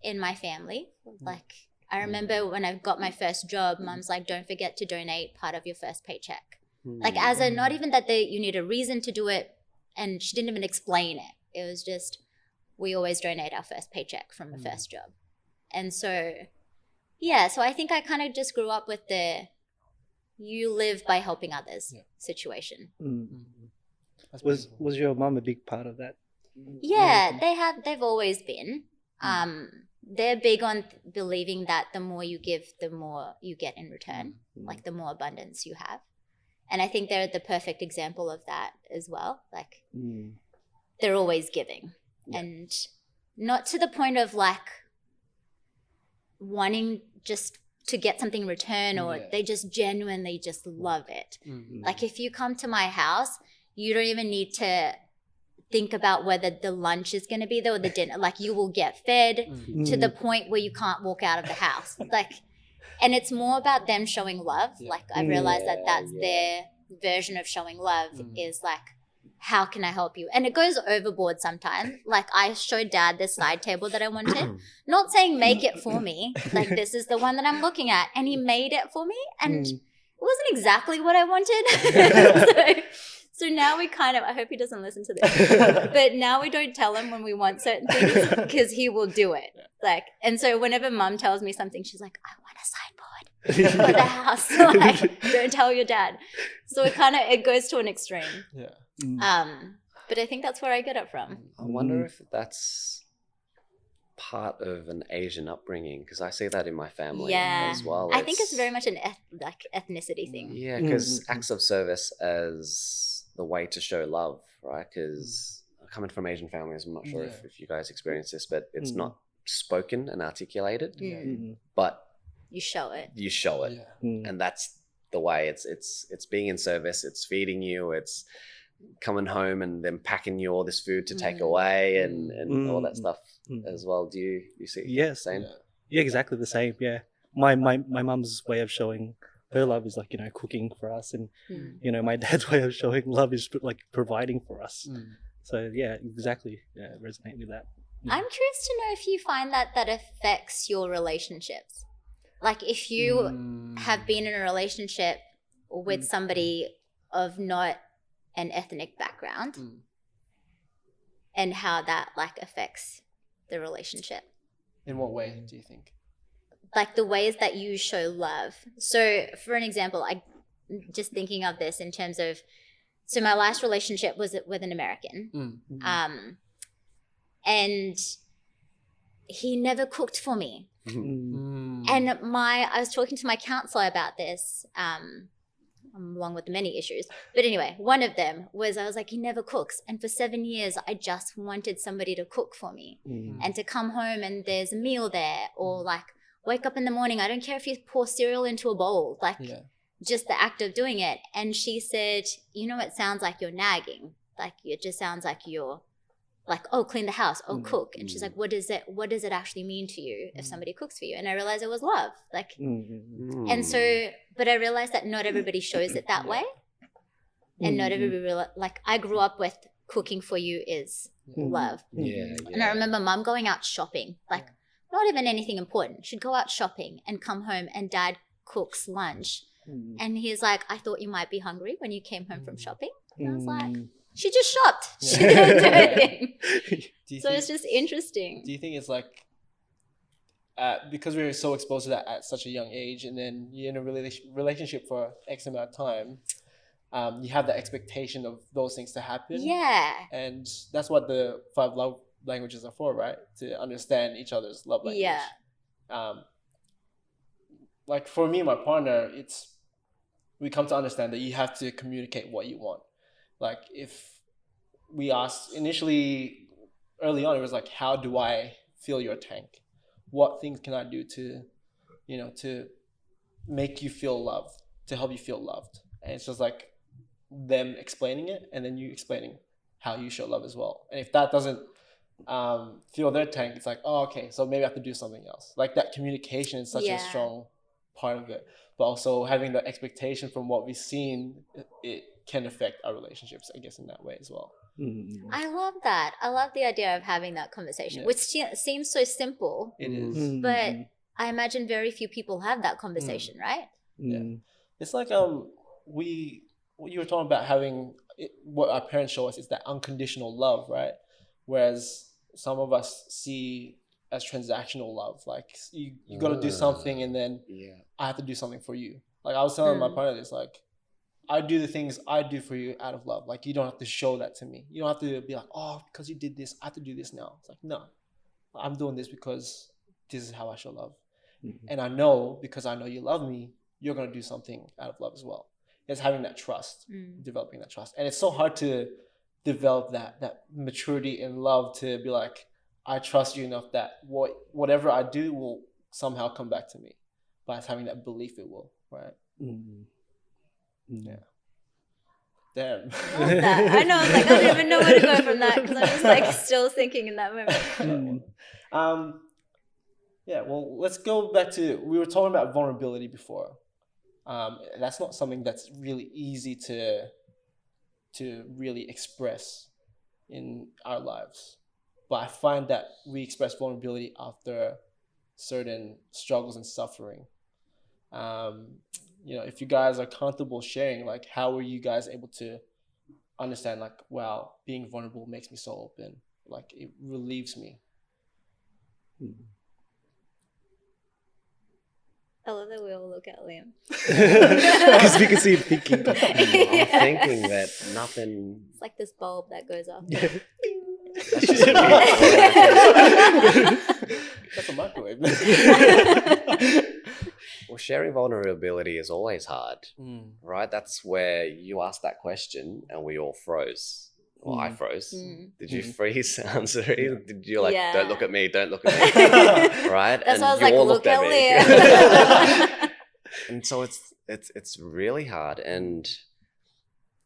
in my family. I remember when I got my first job, Mom's don't forget to donate part of your first paycheck. Not even that you need a reason to do it, and she didn't even explain it. It was just, we always donate our first paycheck from the first job. And so, so I think I kind of just grew up with you live by helping others situation. Was your mom a big part of that? Yeah, they've always been. They're big on believing that the more you give, the more you get in return, the more abundance you have. And I think they're the perfect example of that as well. Like Mm. they're always giving, and not to the point of like wanting just to get something in return, or they just genuinely just love it. Like if you come to my house, you don't even need to think about whether the lunch is going to be there or the dinner. Like you will get fed to the point where you can't walk out of the house. Like, and it's more about them showing love. Like I realized that that's their version of showing love is like, how can I help you? And it goes overboard sometimes. Like I showed Dad this side table that I wanted, not saying make it for me. Like this is the one that I'm looking at, and he made it for me, and it wasn't exactly what I wanted. So now we kind of, I hope he doesn't listen to this, but now we don't tell him when we want certain things because he will do it. Like, and so whenever Mum tells me something, she's like, I want a sideboard for the house. Like, don't tell your dad. So it goes to an extreme. But I think that's where I get it from. I wonder if that's part of an Asian upbringing, because I see that in my family as well. I think it's very much an ethnicity thing. Yeah, because acts of service as the way to show love, right? Because coming from Asian families, I'm not sure if you guys experience this, but it's not spoken and articulated, but you show it. You show it, and that's the way. It's being in service. It's feeding you. It's coming home and then packing you all this food to take away and all that stuff as well. Do you see the same? Yeah, exactly the same. Yeah, my mum's way of showing her love is like, you know, cooking for us, and you know, my dad's way of showing love is like providing for us. So yeah, exactly. Yeah, I resonate with that. I'm curious to know if you find that affects your relationships. Like if you have been in a relationship with somebody of not an ethnic background, and how that like affects the relationship. In what way do you think? Like the ways that you show love. So for an example, I just thinking of this in terms of, so my last relationship was with an American, and he never cooked for me. And I was talking to my counselor about this, along with the many issues. But anyway, one of them was, I was like, he never cooks. And for 7 years, I just wanted somebody to cook for me and to come home and there's a meal there, or like wake up in the morning. I don't care if you pour cereal into a bowl, like just the act of doing it. And she said, you know, it sounds like you're nagging. Like it just sounds like you're like, oh, clean the house, oh, cook. And she's like, what does it actually mean to you if somebody cooks for you? And I realized it was love. Like, and so, but I realized that not everybody shows it that way. And not everybody, like I grew up with cooking for you is love. And I remember Mum going out shopping, like not even anything important. She'd go out shopping and come home and Dad cooks lunch. And he's like, I thought you might be hungry when you came home from shopping. And I was like, she just shopped. She didn't do anything. So it's just interesting. Do you think it's like, because we're so exposed to that at such a young age, and then you're in a relationship for X amount of time, you have the expectation of those things to happen. Yeah. And that's what the 5 love languages are for, right? To understand each other's love language. Yeah. Like for me and my partner, we come to understand that you have to communicate what you want. Like if we asked initially, early on, it was like, how do I fill your tank? What things can I do to make you feel loved, to help you feel loved? And it's just like them explaining it and then you explaining how you show love as well. And if that doesn't fill their tank, it's like, oh, okay, so maybe I have to do something else. Like that communication is such a strong part of it. But also having the expectation from what we've seen, it can affect our relationships, I guess, in that way as well. I love that. I love the idea of having that conversation, which seems so simple. It is. But I imagine very few people have that conversation, right? Yeah. It's like what you were talking about having what our parents show us is that unconditional love, right? Whereas some of us see as transactional love, like you got to do something and then I have to do something for you. Like I was telling my partner this, like I do the things I do for you out of love. Like you don't have to show that to me. You don't have to be like, oh, because you did this, I have to do this now. It's like, no, I'm doing this because this is how I show love. And I know, because I know you love me, you're going to do something out of love as well. is having that trust, developing that trust. And it's so hard to develop that maturity in love to be like, I trust you enough that whatever I do will somehow come back to me. But it's having that belief it will, right? Yeah. Damn. I know, I don't even know where to go from that because I'm just like still thinking in that moment. Yeah, well, let's go back to, we were talking about vulnerability before. That's not something that's really easy to really express in our lives. But I find that we express vulnerability after certain struggles and suffering. If you guys are comfortable sharing, like, how were you guys able to understand, like, wow, being vulnerable makes me so open, like it relieves me? I love that we all look at Liam. Because we can see him thinking. I'm thinking that nothing. It's like this bulb that goes off. That's just That's a microwave. Well, sharing vulnerability is always hard, right? That's where you asked that question and we all froze. Well, I froze. Did you freeze, Anzari? Did you don't look at me, don't look at me, right? That's and why I was you like, all look looked at at me. And so it's really hard. And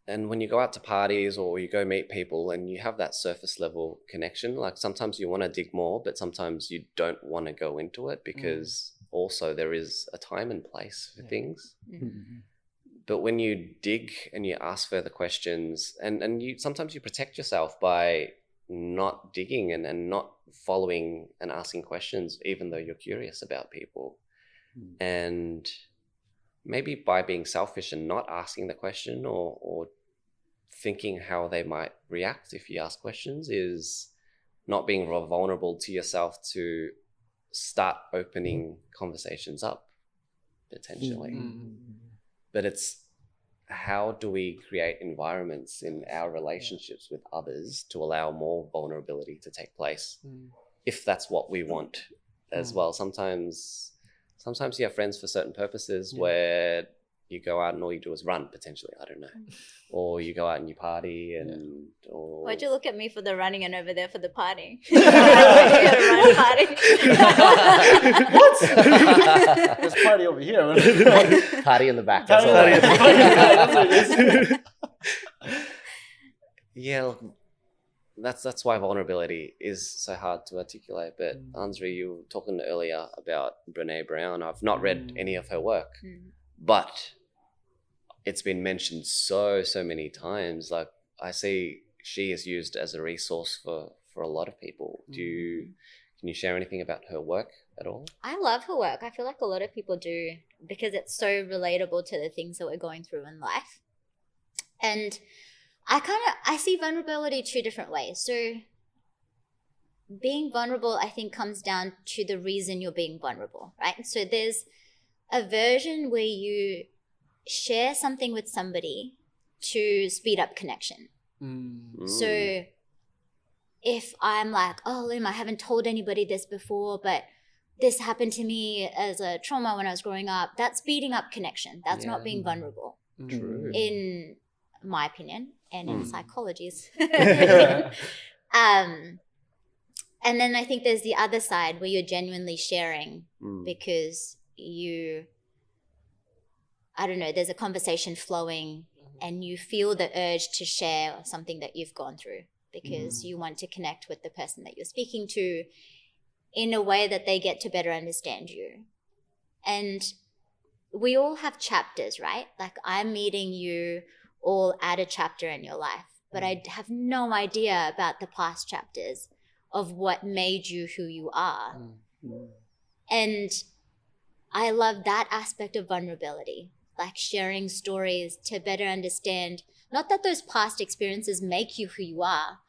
when you go out to parties or you go meet people and you have that surface level connection, like sometimes you want to dig more, but sometimes you don't want to go into it because also there is a time and place for things. But when you dig and you ask further questions and you sometimes you protect yourself by not digging and not following and asking questions, even though you're curious about people. And maybe by being selfish and not asking the question or thinking how they might react if you ask questions is not being vulnerable to yourself to start opening conversations up potentially. But it's how do we create environments in our relationships with others to allow more vulnerability to take place if that's what we want as well. Sometimes you have friends for certain purposes where you go out and all you do is run potentially, I don't know. Or you go out and you party and or Why'd you look at me for the running and over there for the party? You gotta run party. What? There's a party over here. party in the back. That's That's all. That's what it is. Yeah, look, that's why vulnerability is so hard to articulate. But Anzari, you were talking earlier about Brené Brown. I've not read any of her work, but it's been mentioned so many times. Like I see she is used as a resource for a lot of people. Can you share anything about her work at all? I love her work. I feel like a lot of people do because it's so relatable to the things that we're going through in life. And I see vulnerability two different ways. So being vulnerable, I think, comes down to the reason you're being vulnerable, right? So there's a version where you share something with somebody to speed up connection. So if I'm like, oh, Liem, I haven't told anybody this before, but this happened to me as a trauma when I was growing up, that's speeding up connection. That's not being vulnerable. True. In my opinion and in psychology's. And then I think there's the other side where you're genuinely sharing because there's a conversation flowing and you feel the urge to share something that you've gone through because you want to connect with the person that you're speaking to in a way that they get to better understand you. And we all have chapters, right? Like I'm meeting you all at a chapter in your life, but I have no idea about the past chapters of what made you who you are. And I love that aspect of vulnerability, like sharing stories to better understand, not that those past experiences make you who you are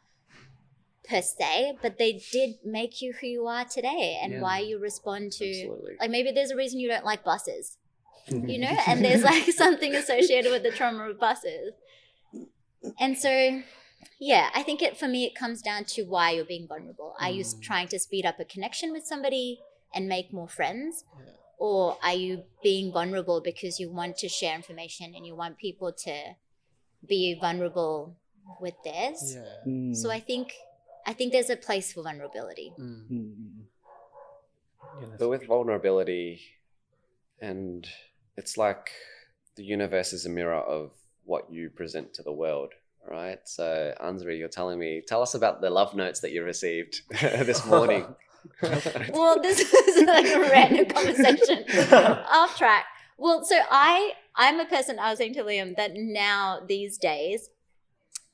per se, but they did make you who you are today and why you respond to, like maybe there's a reason you don't like buses, and there's like something associated with the trauma of buses. And so, I think for me, it comes down to why you're being vulnerable. Are you trying to speed up a connection with somebody and make more friends? Or are you being vulnerable because you want to share information and you want people to be vulnerable with theirs? Yeah. So I think there's a place for vulnerability. Yeah, But with vulnerability, and it's like the universe is a mirror of what you present to the world, right? So, Anzari, tell us about the love notes that you received this morning. Well, this is like a random conversation off track. Well, so I'm a person, I was saying to Liam, that now these days,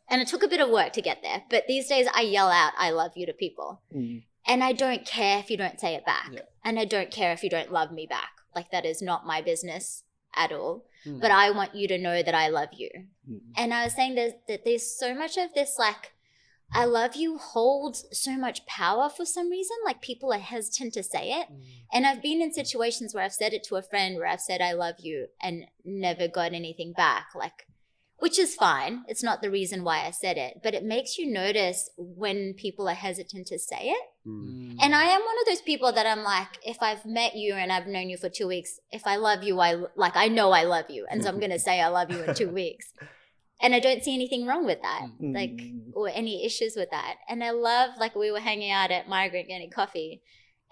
and it took a bit of work to get there, but these days I yell out, I love you to people. And I don't care if you don't say it back. Yeah. And I don't care if you don't love me back. Like, that is not my business at all. But I want you to know that I love you. And I was saying that there's so much of this, like, I love you holds so much power for some reason. Like, people are hesitant to say it. And I've been in situations where I've said it to a friend, where I've said I love you and never got anything back. Like, which is fine. It's not the reason why I said it, but it makes you notice when people are hesitant to say it. And I am one of those people that I'm like, if I've met you and I've known you for 2 weeks, if I love you, I know I love you. And so I'm going to say I love you in 2 weeks. And I don't see anything wrong with that, like, or any issues with that. And I love, like, we were hanging out at Migrant getting coffee,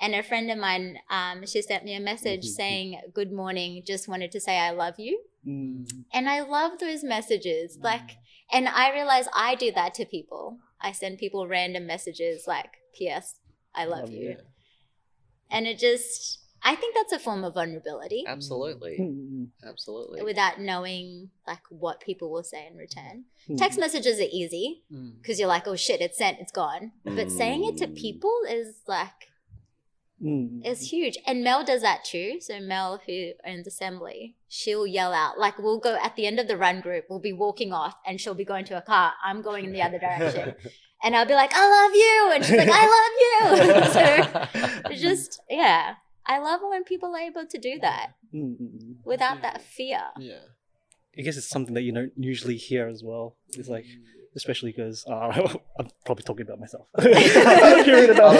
and a friend of mine, she sent me a message saying, good morning, just wanted to say I love you. And I love those messages. Like, and I realize I do that to people. I send people random messages like, P.S. I love you. Yeah. And it just, I think that's a form of vulnerability. Absolutely. Absolutely. Without knowing, like, what people will say in return. Text messages are easy because you're like, oh shit, it's sent, it's gone. But saying it to people is like, is huge. And Mel does that too. So Mel, who owns Assembly, she'll yell out, like, we'll go at the end of the run group, we'll be walking off and she'll be going to a car. I'm going in the other direction. And I'll be like, I love you. And she's like, I love you. So it's just, yeah. I love it when people are able to do that without that fear. Yeah. I guess it's something that you don't usually hear as well. It's like, especially because I'm probably talking about myself. I'm not hearing about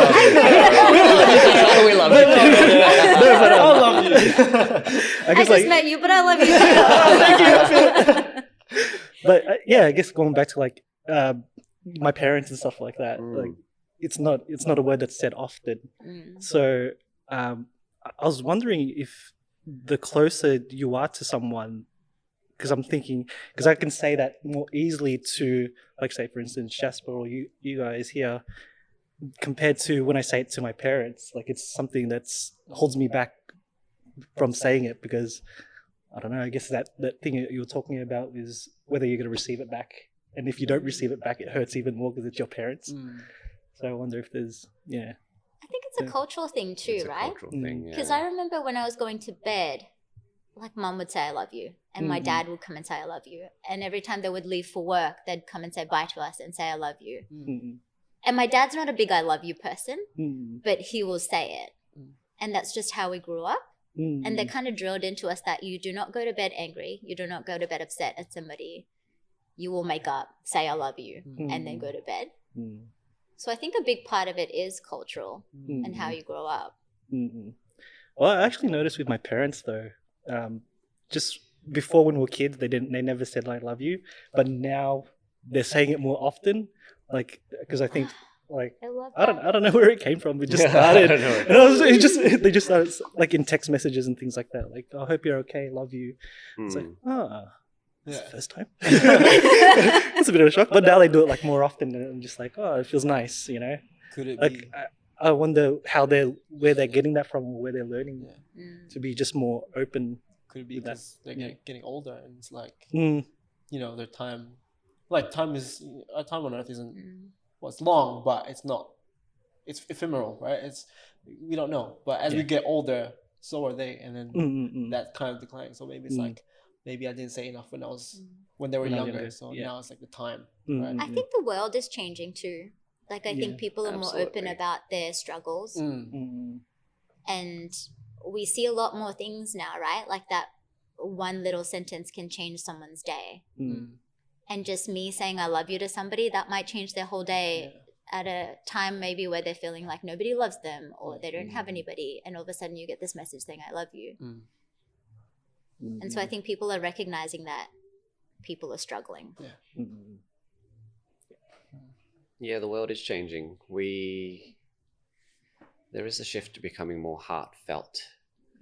We love you. I love you. I just met you, but I love you. But yeah, I guess going back to like my parents and stuff like that, like it's not a word that's said often. So I was wondering if the closer you are to someone, because I'm thinking, because I can say that more easily to, like, say, for instance, Jasper or you guys here, compared to when I say it to my parents. Like, it's something that's holds me back from saying it because, I don't know, I guess that thing that you were talking about is whether you're going to receive it back. And if you don't receive it back, it hurts even more because it's your parents. So I wonder if there's, I think it's a cultural thing too, It's a right? cultural thing, Because yeah. I remember when I was going to bed, like, mom would say I love you, and my dad would come and say I love you, and every time they would leave for work, they'd come and say bye to us and say I love you. And my dad's not a big I love you person, but he will say it, and that's just how we grew up. And they kind of drilled into us that you do not go to bed angry, you do not go to bed upset at somebody, you will make up, say I love you, and then go to bed. So I think a big part of it is cultural and how you grow up. Well, I actually noticed with my parents though, just before when we were kids, they never said I love you, but now they're saying it more often. Like, because I think, like, I love I don't know where it came from. It just started, I don't know. and they just started like in text messages and things like that. Like, I hope you're okay, love you. It's like, it's the first time. It's a bit of a shock, but now they do it like more often, and I'm just like, oh, it feels nice, you know. Could it Like, be? I wonder where they're getting that from, or where they're learning to be just more open. Could it be with that. because they're getting older and it's like, Mm. you know, their time, like time on Earth isn't, well, it's long, but it's not, it's ephemeral, right? We don't know. But as we get older, so are they. And then that kind of declines. So maybe it's like, maybe I didn't say enough when they were younger. So now it's like the time, right? I think the world is changing too. Like, I think people are more open about their struggles. And we see a lot more things now, right? Like, that one little sentence can change someone's day. And just me saying I love you to somebody, that might change their whole day at a time maybe where they're feeling like nobody loves them or they don't have anybody, and all of a sudden you get this message saying I love you. And so I think people are recognizing that people are struggling. Yeah, the world is changing. There is a shift to becoming more heartfelt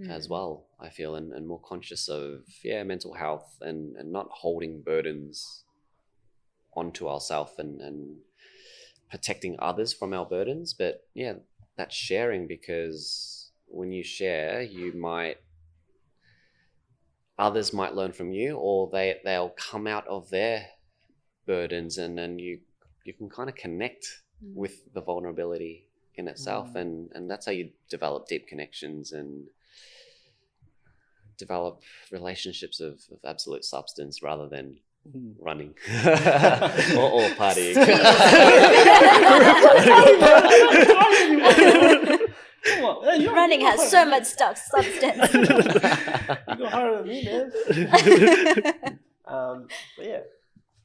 as well, I feel, and more conscious of mental health and not holding burdens onto ourselves and protecting others from our burdens. But that's sharing, because when you share, others might learn from you, or they'll come out of their burdens, and then you can kind of connect with the vulnerability in itself, and that's how you develop deep connections and develop relationships of absolute substance rather than running or partying. Come on. Hey, Running has so much substance. You go harder than me, man. But yeah.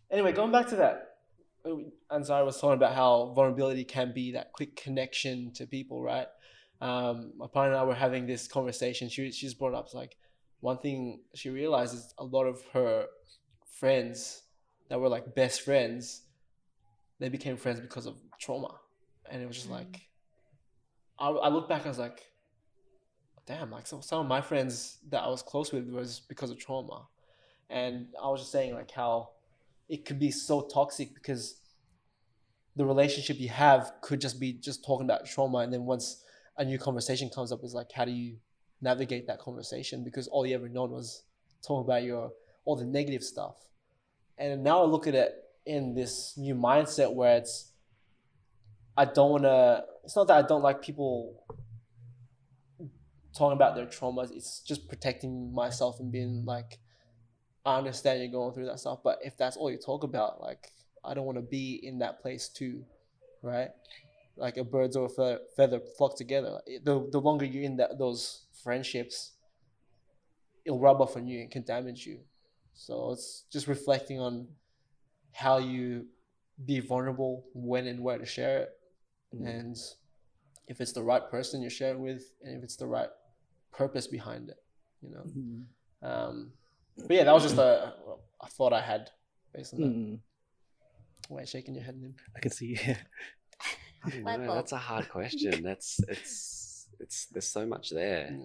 Anyway, going back to that, Anzari was talking about how vulnerability can be that quick connection to people, right? My partner and I were having this conversation. She's brought up like one thing she realized is a lot of her friends that were like best friends, they became friends because of trauma, and it was just like I look back, I was like, damn, like some of my friends that I was close with was because of trauma. And I was just saying like how it could be so toxic because the relationship you have could just be just talking about trauma, and then once a new conversation comes up, it's like, how do you navigate that conversation? Because all you ever known was talking about all the negative stuff. And now I look at it in this new mindset where it's not that I don't like people talking about their traumas. It's just protecting myself and being like, I understand you're going through that stuff, but if that's all you talk about, like, I don't want to be in that place too, right? Like a birds of a feather flock together. The longer you're in those friendships, it'll rub off on you and can damage you. So it's just reflecting on how you be vulnerable, when and where to share it, and if it's the right person you're sharing with, and if it's the right purpose behind it, you know. But yeah, that was just a thought I had based on that. Why are you shaking your head, Liem? I can see. No, that's a hard question. There's so much there.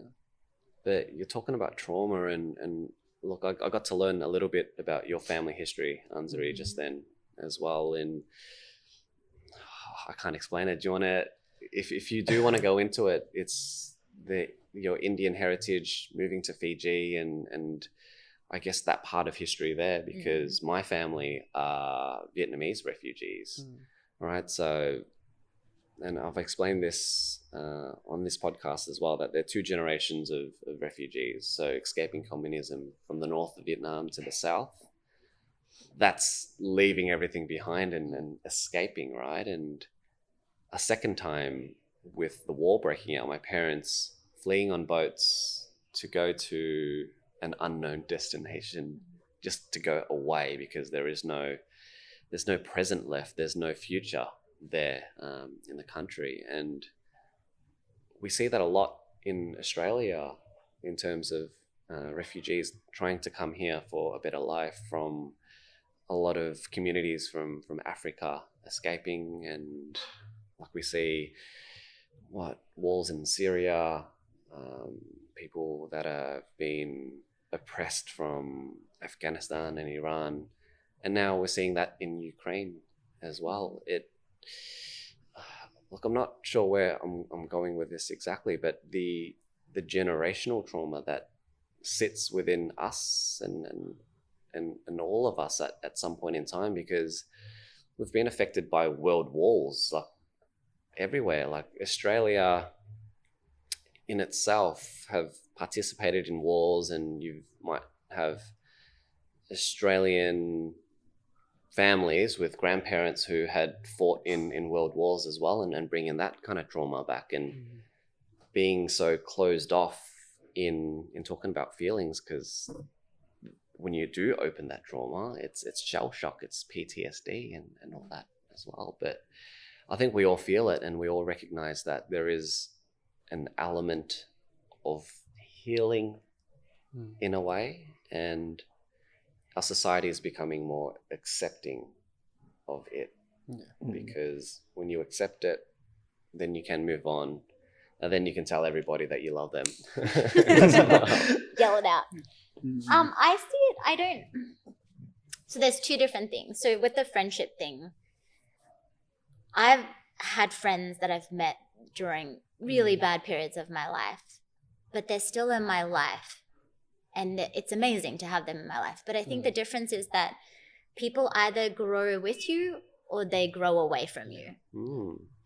But you're talking about trauma, and look, I got to learn a little bit about your family history, Anzari, just then as well. And I can't explain it. Do you want to, if you do want to go into it, it's your Indian heritage, moving to Fiji, and I guess that part of history there, because my family are Vietnamese refugees, right? So, and I've explained this on this podcast as well, that there are two generations of refugees. So escaping communism from the north of Vietnam to the south, that's leaving everything behind and escaping, right? And a second time with the war breaking out, my parents fleeing on boats to go to an unknown destination, just to go away, because there's no present left, there's no future there in the country. And we see that a lot in Australia in terms of refugees trying to come here for a better life, from a lot of communities from Africa escaping, and like we see wars in Syria, people that have been oppressed from Afghanistan and Iran, and now we're seeing that in Ukraine as well. Look, I'm not sure where I'm going with this exactly, but the generational trauma that sits within us and all of us at some point in time, because we've been affected by world wars, like everywhere. Like Australia in itself have participated in wars, and you might have Australian families with grandparents who had fought in world wars as well, and bringing that kind of trauma back, and being so closed off in talking about feelings, because when you do open that trauma, it's shell shock, it's PTSD and all that as well. But I think we all feel it, and we all recognize that there is an element of healing in a way, and our society is becoming more accepting of it. Because when you accept it, then you can move on, and then you can tell everybody that you love them. Yell it out. I see it. I don't. So there's two different things. So with the friendship thing, I've had friends that I've met during really bad periods of my life, but they're still in my life, and it's amazing to have them in my life. But I think the difference is that people either grow with you or they grow away from you.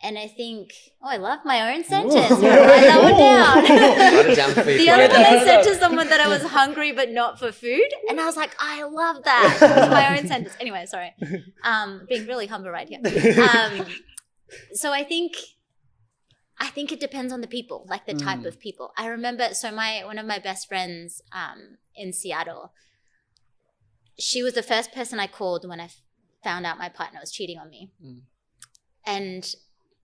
And I think, I love my own sentence. Write that one down. Write it down before you The other forget day it. I said to someone that I was hungry but not for food, and I was like, I love that. That was my own sentence. Anyway, sorry. Being really humble right here. So I think it depends on the people, like the type of people. I remember, one of my best friends in Seattle, she was the first person I called when I found out my partner was cheating on me. And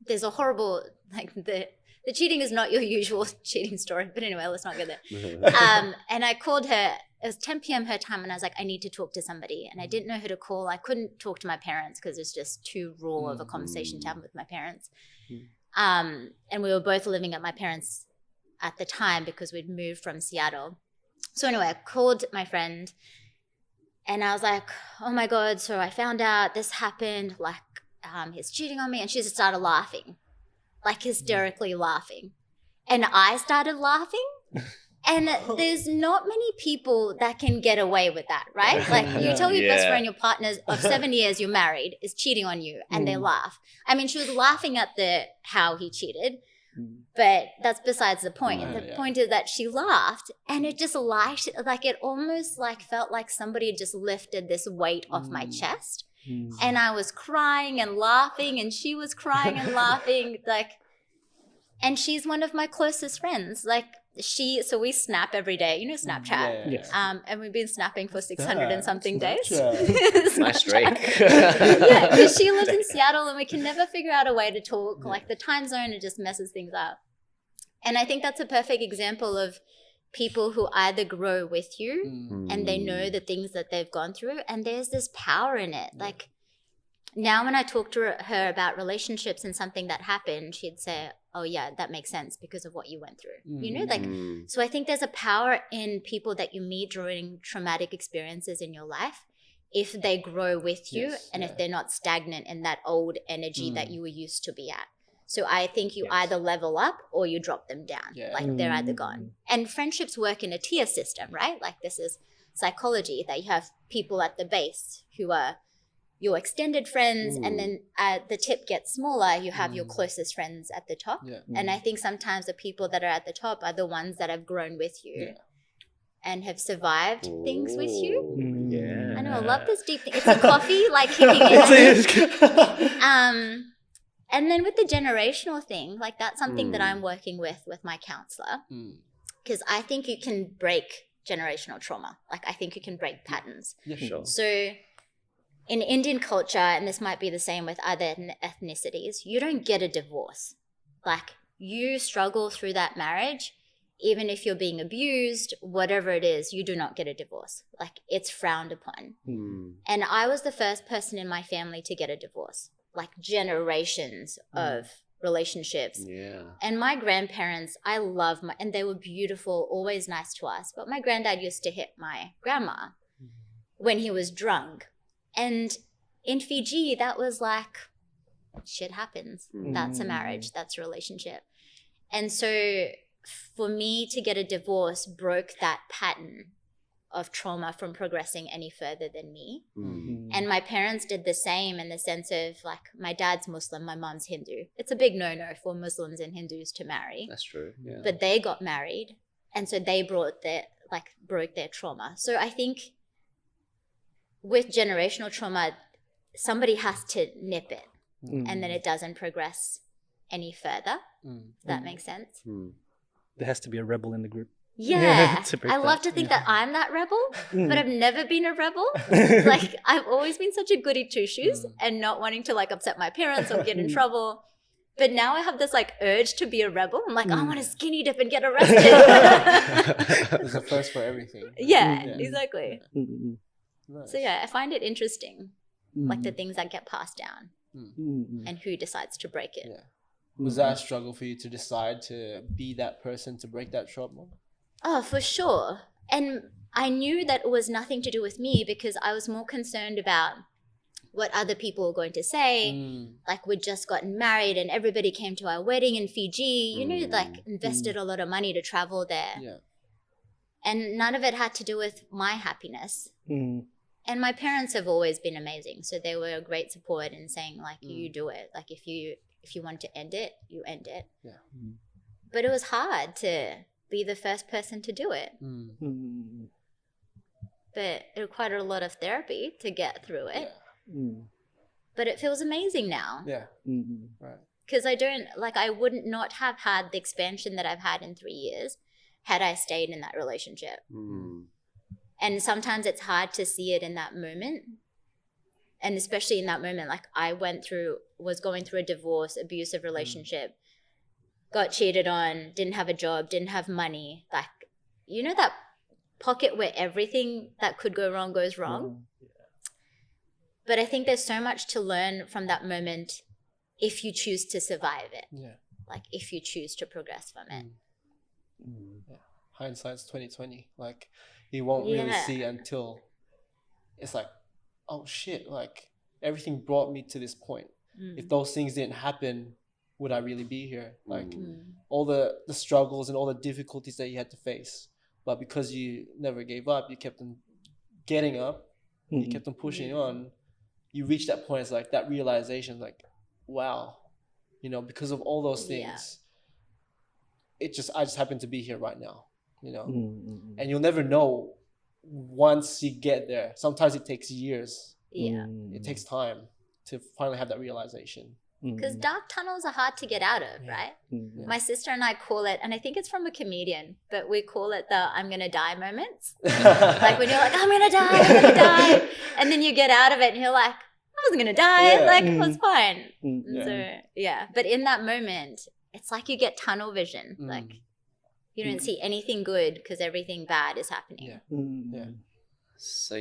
there's a horrible, like the cheating is not your usual cheating story, but anyway, let's not go there. And I called her, it was 10 p.m. her time, and I was like, I need to talk to somebody. And I didn't know who to call. I couldn't talk to my parents because it's just too raw of a conversation to have with my parents. And we were both living at my parents' at the time because we'd moved from Seattle. So anyway, I called my friend, and I was like, oh my God, so I found out this happened, like he's cheating on me. And she just started laughing, like hysterically laughing. And I started laughing. And there's not many people that can get away with that, right? Like you tell your best friend your partner of 7 years you're married is cheating on you, and they laugh. I mean, she was laughing at how he cheated, but that's besides the point. The point is that she laughed, and it just like it almost like felt like somebody just lifted this weight off my chest. And I was crying and laughing, and she was crying and laughing, like, and she's one of my closest friends. Like so we snap every day, you know, Snapchat. And we've been snapping for 600 and something days. Nice streak. Yeah, because she lives in Seattle, and we can never figure out a way to talk. Like the time zone, it just messes things up. And I think that's a perfect example of people who either grow with you and they know the things that they've gone through, and there's this power in it. Like now when I talk to her about relationships and something that happened, she'd say, oh yeah, that makes sense because of what you went through. You know, like, so I think there's a power in people that you meet during traumatic experiences in your life if they grow with you and if they're not stagnant in that old energy that you were used to be at. So I think you either level up or you drop them down. Like they're either gone. And friendships work in a tier system, right? Like this is psychology, that you have people at the base who are your extended friends, and then the tip gets smaller, you have your closest friends at the top. And I think sometimes the people that are at the top are the ones that have grown with you and have survived things with you. I know, I love this deep thing. It's a coffee, like kicking in. And then with the generational thing, like that's something that I'm working with my counselor, because I think you can break generational trauma. Like I think you can break patterns. So in Indian culture, and this might be the same with other ethnicities, you don't get a divorce. Like you struggle through that marriage, even if you're being abused, whatever it is, you do not get a divorce. Like it's frowned upon. And I was the first person in my family to get a divorce, like generations of relationships. And my grandparents, I love and they were beautiful, always nice to us. But my granddad used to hit my grandma when he was drunk. And in Fiji, that was like, shit happens. That's a marriage. That's a relationship. And so for me to get a divorce broke that pattern of trauma from progressing any further than me. And my parents did the same in the sense of like, my dad's Muslim, my mom's Hindu. It's a big no-no for Muslims and Hindus to marry. That's true. But they got married. And so they broke their trauma. So I think with generational trauma, somebody has to nip it and then it doesn't progress any further. If that makes sense. There has to be a rebel in the group. Yeah, To break I love that. to think that I'm that rebel, Mm. but I've never been a rebel. Like, I've always been such a goody two shoes and not wanting to like upset my parents or get in trouble. But now I have this like urge to be a rebel. I'm like, I want to skinny dip and get arrested. There's a first for everything. Yeah, Yeah. exactly. Mm. Nice. So yeah, I find it interesting, like the Mm. things that get passed down Mm. and who decides to break it. Yeah. Was that a struggle for you to decide to be that person to break that trauma? Oh, for sure. And I knew that it was nothing to do with me because I was more concerned about what other people were going to say. Like, we'd just gotten married and everybody came to our wedding in Fiji. You know, like, invested a lot of money to travel there. Yeah. And none of it had to do with my happiness. Mm. And my parents have always been amazing. So they were a great support in saying, like, you do it. Like, if you want to end it, you end it. Yeah. But it was hard to be the first person to do it. Mm. But it required a lot of therapy to get through it. Mm. But it feels amazing now. Yeah. Mm. Right. Because I wouldn't not have had the expansion that I've had in 3 years had I stayed in that relationship. And sometimes it's hard to see it in that moment. And especially in that moment, like I was going through a divorce, abusive relationship, got cheated on, didn't have a job, didn't have money. Like, you know that pocket where everything that could go wrong goes wrong? But I think there's so much to learn from that moment if you choose to survive it. Yeah. Like, if you choose to progress from it. Yeah. Hindsight's 2020. Like, you won't really Yeah. see until it's like, oh shit, like everything brought me to this point. If those things didn't happen, would I really be here? Like all the struggles and all the difficulties that you had to face. But because you never gave up, you kept on getting up, you kept on pushing on, you reached that point. It's like that realization, like, wow, you know, because of all those things, I just happen to be here right now, you know. And you'll never know once you get there. Sometimes it takes years. Yeah. It takes time to finally have that realization. Because dark tunnels are hard to get out of, right? My sister and I call it, and I think it's from a comedian, but we call it the I'm going to die moments. Like when you're like, I'm going to die. And then you get out of it and you're like, I wasn't going to die. Yeah. Like, it was fine. Yeah. So, yeah. But in that moment, it's like you get tunnel vision. Like, you don't see anything good because everything bad is happening. Yeah. So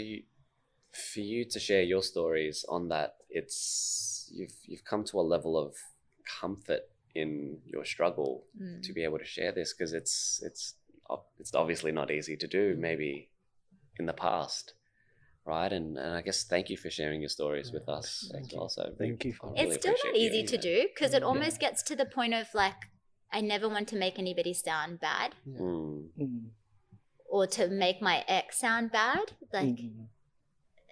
for you to share your stories on that, you've come to a level of comfort in your struggle to be able to share this, because it's obviously not easy to do maybe in the past, right? And I guess thank you for sharing your stories with us as well. So Thank you. I really It's still not appreciate you easy doing to that. do because it almost gets to the point of like, I never want to make anybody sound bad or to make my ex sound bad. Like,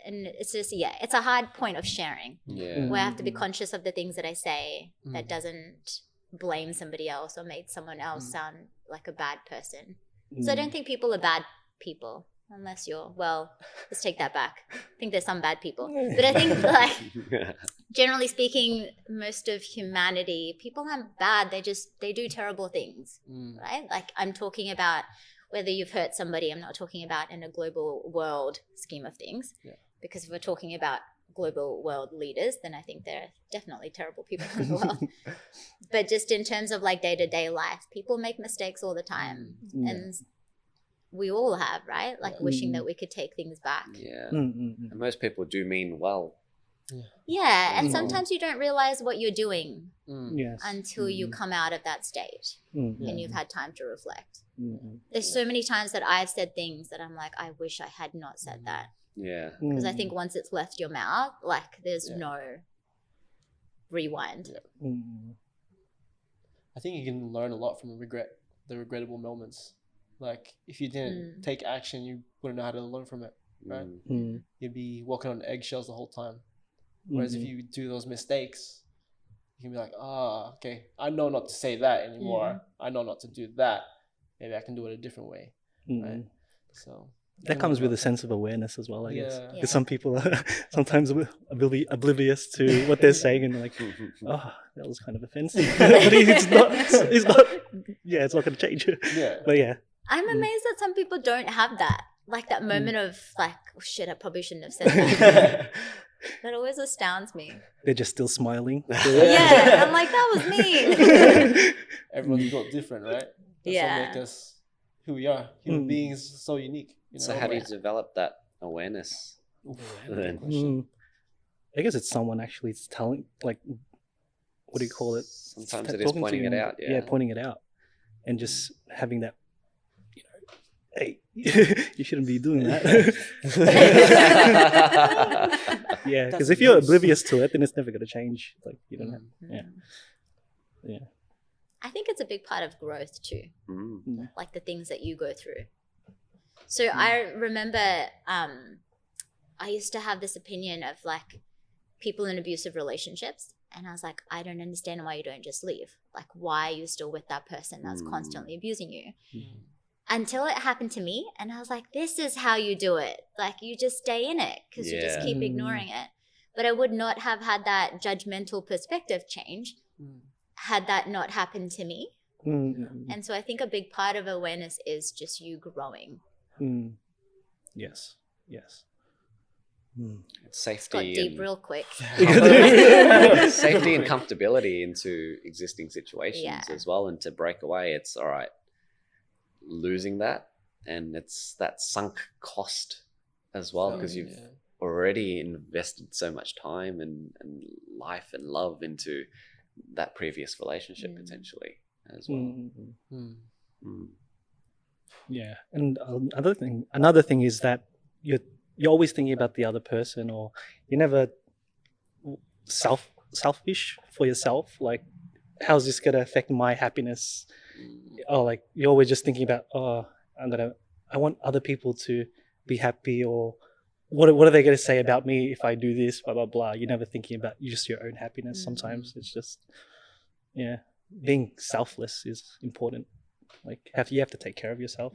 and it's just, it's a hard point of sharing where I have to be conscious of the things that I say that doesn't blame somebody else or make someone else sound like a bad person. So I don't think people are bad people unless let's take that back. I think there's some bad people. But I think like, generally speaking, most of humanity, people aren't bad. They do terrible things, right? Like I'm talking about whether you've hurt somebody, I'm not talking about in a global world scheme of things. Yeah. Because if we're talking about global world leaders, then I think they're definitely terrible people in the world. But just in terms of like day-to-day life, people make mistakes all the time. And we all have, right? Like wishing that we could take things back. Yeah. And most people do mean well. Yeah. And sometimes you don't realize what you're doing Yes. until you come out of that stage and you've had time to reflect. Mm-hmm. There's so many times that I've said things that I'm like, I wish I had not said that. Yeah. Because I think once it's left your mouth, like there's no rewind. I think you can learn a lot from the regrettable moments. Like if you didn't take action, you wouldn't know how to learn from it, right? You'd be walking on eggshells the whole time. Whereas if you do those mistakes, you can be like, okay, I know not to say that anymore. I know not to do that. Maybe I can do it a different way, right? So that comes with a sense of awareness as well, I guess. Yeah. Because some people are sometimes oblivious to what they're saying and like, oh, that was kind of offensive. But it's not, it's not going to change. Yeah. But yeah. I'm amazed that some people don't have that. Like that moment of like, oh shit, I probably shouldn't have said that. That always astounds me. They're just still smiling. Yeah, I'm like, that was me. Everyone's built different, right? That's Yeah. what makes us who we are. Human beings so unique. You know? So how do you develop that awareness? Then? I guess it's someone actually telling, like, what do you call it? Sometimes it is Talking to pointing you it and- out. Yeah. pointing it out, and just having that, hey, you shouldn't be doing that. Yeah, because That's if you're nice. oblivious to it, then it's never going to change. Like, you don't have, yeah. I think it's a big part of growth too. Mm. Like the things that you go through. So I remember I used to have this opinion of like people in abusive relationships. And I was like, I don't understand why you don't just leave. Like, why are you still with that person that's constantly abusing you? Until it happened to me. And I was like, this is how you do it. Like, you just stay in it because you just keep ignoring it. But I would not have had that judgmental perspective change had that not happened to me. And so I think a big part of awareness is just you growing. Yes. It's Got safety deep and real quick. safety and comfortability into existing situations as well, and to break away, it's all right losing that, and it's that sunk cost as well, because you've already invested so much time and life and love into that previous relationship potentially as well. Yeah, and another thing is that you're always thinking about the other person, or you're never selfish for yourself. Like, how's this gonna affect my happiness? Or like you're always just thinking about, I want other people to be happy, or what are they gonna say about me if I do this? Blah blah blah. You're never thinking about just your own happiness. Sometimes it's just being selfless is important. Like you have to take care of yourself.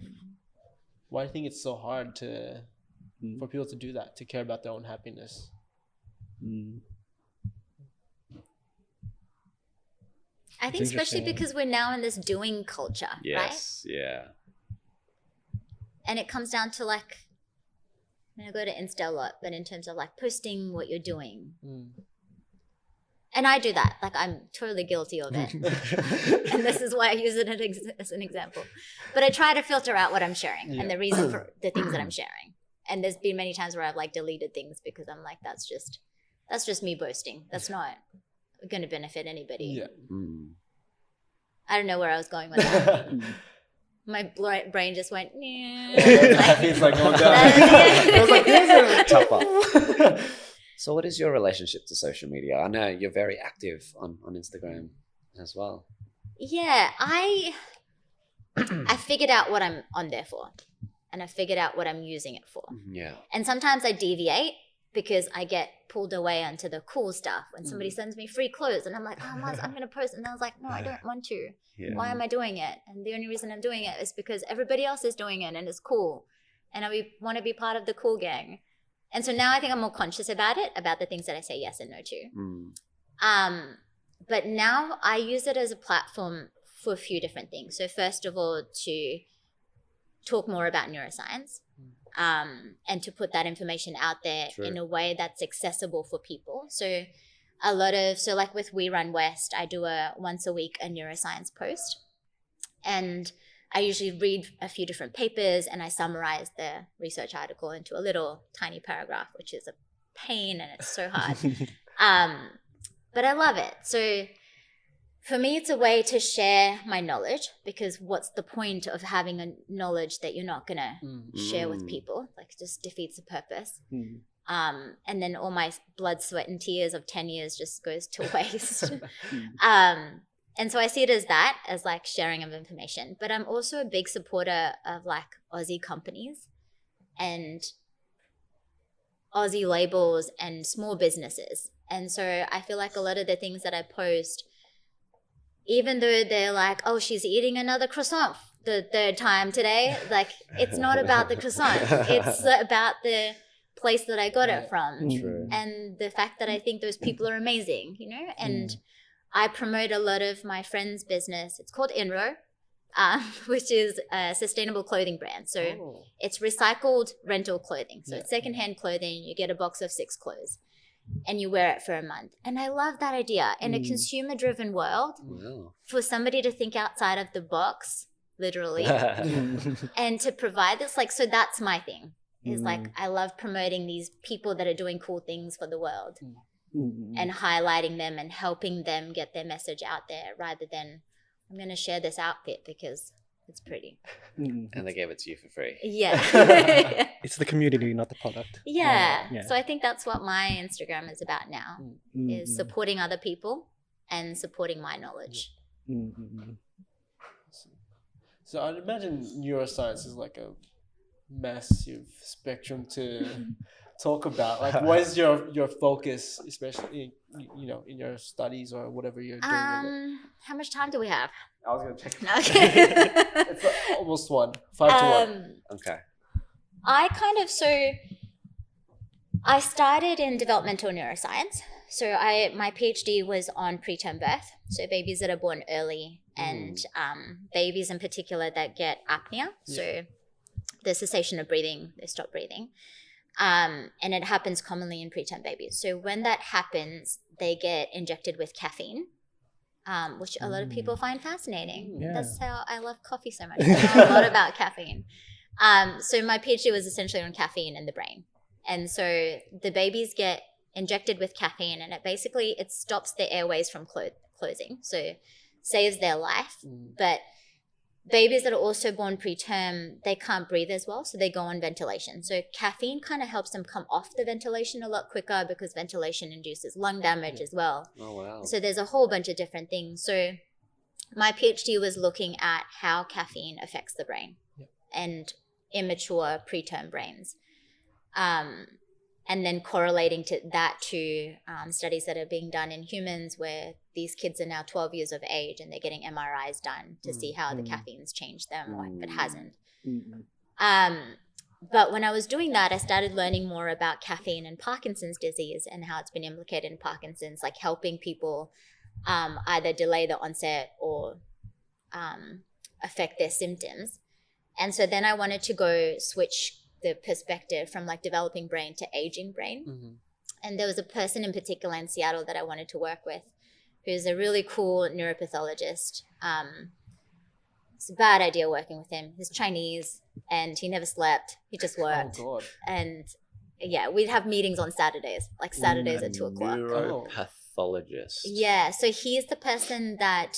Why do you think it's so hard for people to do that, to care about their own happiness? I think especially because we're now in this doing culture, right? Yes, yeah. And it comes down to like, I go to Insta a lot, but in terms of like posting what you're doing. And I do that. Like, I'm totally guilty of it. And this is why I use it as an example. But I try to filter out what I'm sharing and the reason for the things that I'm sharing. And there's been many times where I've like deleted things because I'm like, that's just me boasting. That's not going to benefit anybody. Yeah. I don't know where I was going with that. My brain just went, It's like going down. I was like, this is Tougher. So what is your relationship to social media? I know you're very active on Instagram as well. Yeah, I figured out what I'm on there for, and I figured out what I'm using it for. Yeah. And sometimes I deviate because I get pulled away onto the cool stuff when somebody sends me free clothes and I'm like, oh, I'm going to post. And I was like, no, I don't want to. Yeah. Why am I doing it? And the only reason I'm doing it is because everybody else is doing it and it's cool. And I want to be part of the cool gang. And so now I think I'm more conscious about it, about the things that I say yes and no to. But now I use it as a platform for a few different things. So first of all, to talk more about neuroscience. And to put that information out there in a way that's accessible for people. So like with We Run West, I do once a week a neuroscience post. And I usually read a few different papers and I summarize the research article into a little tiny paragraph, which is a pain and it's so hard. But I love it. So for me, it's a way to share my knowledge, because what's the point of having a knowledge that you're not going to share with people? Like, it just defeats the purpose. And then all my blood, sweat, and tears of 10 years just goes to waste. And so I see it as like sharing of information. But I'm also a big supporter of like Aussie companies and Aussie labels and small businesses. And so I feel like a lot of the things that I post, even though they're like, oh, she's eating another croissant the third time today, like, it's not about the croissant. It's about the place that I got it from. True. And the fact that I think those people are amazing, you know? And I promote a lot of my friend's business. It's called Inro. which is a sustainable clothing brand. So it's recycled rental clothing. So it's secondhand clothing. You get a box of 6 clothes and you wear it for a month. And I love that idea. In a consumer-driven world, for somebody to think outside of the box, literally, and to provide this, like, so that's my thing. Is like, I love promoting these people that are doing cool things for the world and highlighting them and helping them get their message out there rather than I'm going to share this outfit because it's pretty. And they gave it to you for free. Yeah. It's the community, not the product. Yeah. So I think that's what my Instagram is about now, is supporting other people and supporting my knowledge. So I'd imagine neuroscience is like a massive spectrum to talk about. Like, what is your focus, especially in your studies or whatever you're doing with it? How much time do we have? I was gonna check. Okay. It's almost 5 to 1. Okay. I started in developmental neuroscience. So my PhD was on preterm birth, so babies that are born early and babies in particular that get apnea, so the cessation of breathing, they stop breathing. And it happens commonly in preterm babies. So when that happens, they get injected with caffeine, which a lot of people find fascinating. Yeah. That's how I love coffee so much. I know a lot about caffeine. So my PhD was essentially on caffeine in the brain. And so the babies get injected with caffeine and it stops the airways from closing. So saves their life. But babies that are also born preterm, they can't breathe as well, so they go on ventilation. So caffeine kind of helps them come off the ventilation a lot quicker because ventilation induces lung damage as well. Oh, wow. So there's a whole bunch of different things. So my PhD was looking at how caffeine affects the brain and immature preterm brains. And then correlating that to studies that are being done in humans where these kids are now 12 years of age and they're getting MRIs done to see how the caffeine's changed them or if it hasn't. But when I was doing that, I started learning more about caffeine and Parkinson's disease and how it's been implicated in Parkinson's, like helping people either delay the onset or affect their symptoms. And so then I wanted to go switch the perspective from like developing brain to aging brain. And there was a person in particular in Seattle that I wanted to work with who's a really cool neuropathologist. It's a bad idea working with him. He's Chinese and he never slept. He just worked. Oh, God. And yeah, we'd have meetings on Saturdays, like Saturdays at 2 o'clock. Neuropathologist. Yeah, so he's the person that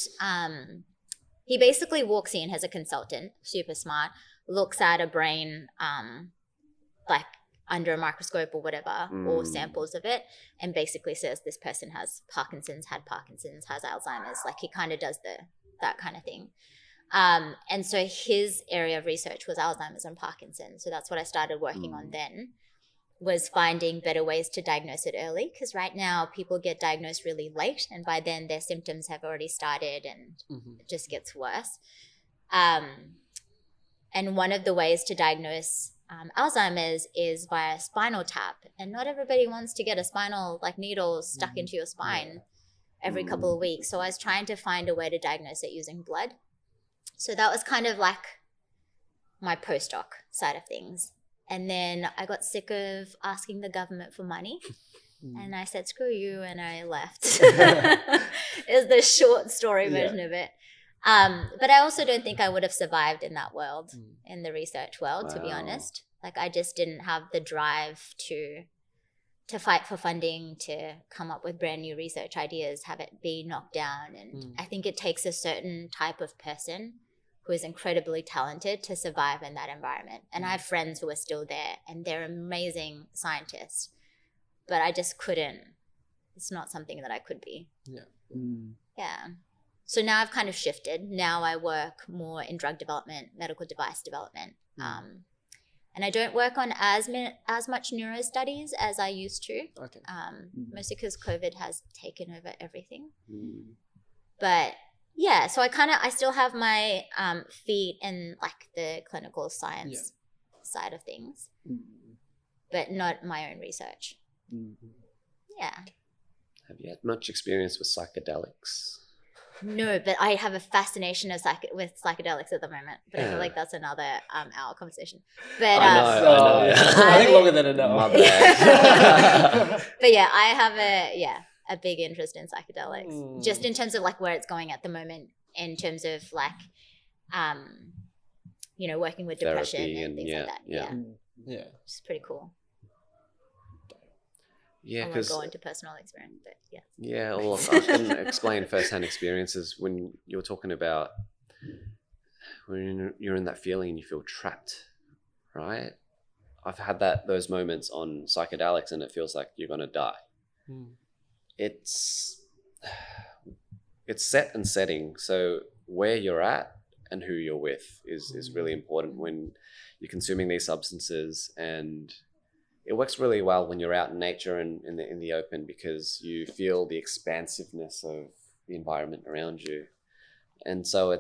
he basically walks in as a consultant, super smart, looks at a brain like under a microscope or whatever, or samples of it, and basically says this person has Parkinson's, has Alzheimer's. Like he kind of does that kind of thing. And so his area of research was Alzheimer's and Parkinson's. So that's what I started working on then, was finding better ways to diagnose it early. Because right now people get diagnosed really late and by then their symptoms have already started and it just gets worse. And one of the ways to diagnose Alzheimer's is via spinal tap. And not everybody wants to get a spinal like needle stuck into your spine every couple of weeks. So I was trying to find a way to diagnose it using blood. So that was kind of like my postdoc side of things. And then I got sick of asking the government for money. And I said, screw you, and I left. Is the short story version of it. But I also don't think I would have survived in that world, in the research world, to be honest. Like I just didn't have the drive to fight for funding, to come up with brand new research ideas, have it be knocked down. And I think it takes a certain type of person who is incredibly talented to survive in that environment. And I have friends who are still there and they're amazing scientists, but I just couldn't. It's not something that I could be. Yeah. So now I've kind of shifted. Now I work more in drug development, medical device development. And I don't work on as much neuro studies as I used to. Okay. Mostly because COVID has taken over everything. But yeah, so I still have my feet in like the clinical science side of things, but not my own research. Yeah. Have you had much experience with psychedelics? No, but I have a fascination with psychedelics at the moment. But I feel like that's another hour conversation. But I know. I think longer than an hour. My bad. but yeah, I have a big interest in psychedelics, just in terms of like where it's going at the moment, in terms of like, working with depression Therapy and things like that. Yeah. It's pretty cool. Yeah, I won't because go into personal experience, but yeah. yeah, well, I can explain firsthand experiences when you're talking about when you're in that feeling and you feel trapped, right? I've had those moments on psychedelics and it feels like you're gonna die. It's set and setting, so where you're at and who you're with is really important when you're consuming these substances, and it works really well when you're out in nature and in the open, because you feel the expansiveness of the environment around you. And so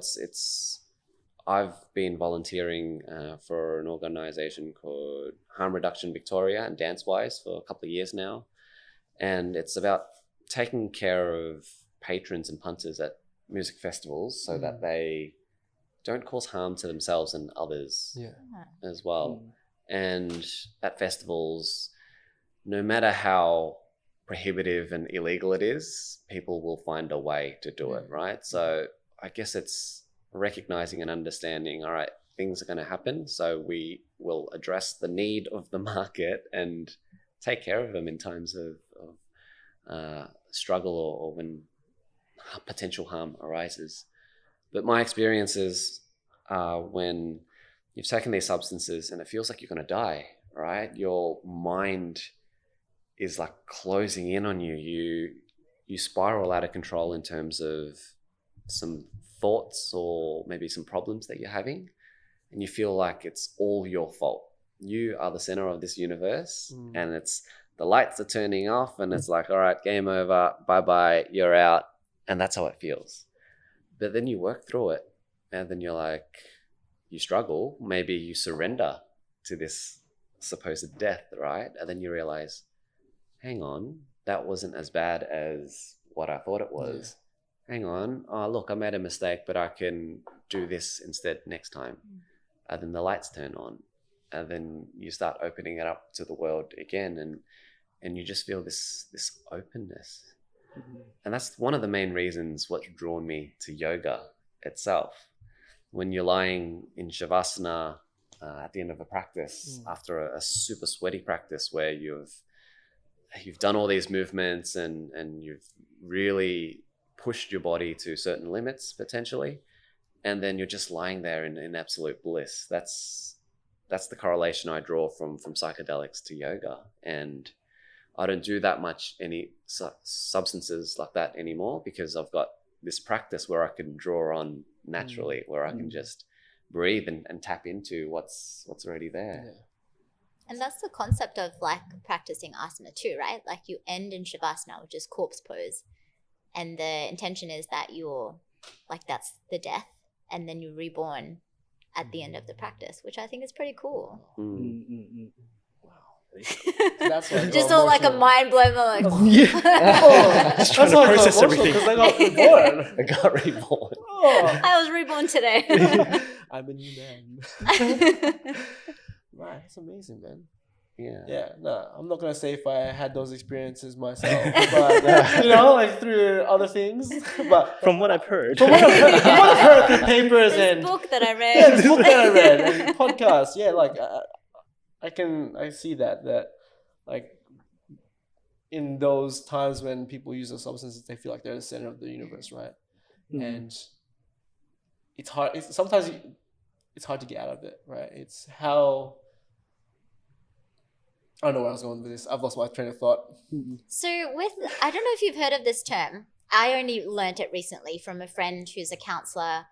I've been volunteering for an organization called Harm Reduction Victoria and Dancewise for a couple of years now. And it's about taking care of patrons and punters at music festivals so that they don't cause harm to themselves and others as well. And at festivals, no matter how prohibitive and illegal it is, people will find a way to do it, right? So I guess it's recognizing and understanding, all right, things are going to happen, so we will address the need of the market and take care of them in times of struggle or when potential harm arises. But my experiences are when you've taken these substances and it feels like you're going to die, right? Your mind is like closing in on you. You spiral out of control in terms of some thoughts or maybe some problems that you're having, and you feel like it's all your fault. You are the center of this universe, and it's the lights are turning off and it's like, all right, game over, bye-bye, you're out. And that's how it feels. But then you work through it, and then you're like, you struggle, maybe you surrender to this supposed death, right? And then you realize, hang on, that wasn't as bad as what I thought it was. Hang on, oh look, I made a mistake, but I can do this instead next time. And then the lights turn on, and then you start opening it up to the world again, and you just feel this openness. And that's one of the main reasons what's drawn me to yoga itself. When you're lying in shavasana at the end of a practice, after a super sweaty practice where you've done all these movements and you've really pushed your body to certain limits potentially, and then you're just lying there in absolute bliss. That's the correlation I draw from psychedelics to yoga. And I don't do that much any substances like that anymore, because I've got this practice where I can draw on naturally, where I can just breathe and tap into what's already there. And that's the concept of like practicing asana too, right? Like you end in shavasana, which is corpse pose, and the intention is that you're like, that's the death, and then you're reborn at the end of the practice, which I think is pretty cool. That's why I Just got all like a emotional. mind blown, like Just trying to process everything. Because I got reborn. I got reborn. Oh, I was reborn today. I'm a new man. Right, that's amazing, man. Yeah, no, I'm not gonna say if I had those experiences myself, but like through other things. But From what I've heard. from what I've heard through papers This and book that I read. this book that I read and podcasts, like I see that like in those times when people use those substances, they feel like they're the center of the universe, right? And it's hard. Sometimes it's hard to get out of it, right? It's how. I don't know where I was going with this. I've lost my train of thought. So I don't know if you've heard of this term. I only learnt it recently from a friend who's a counselor,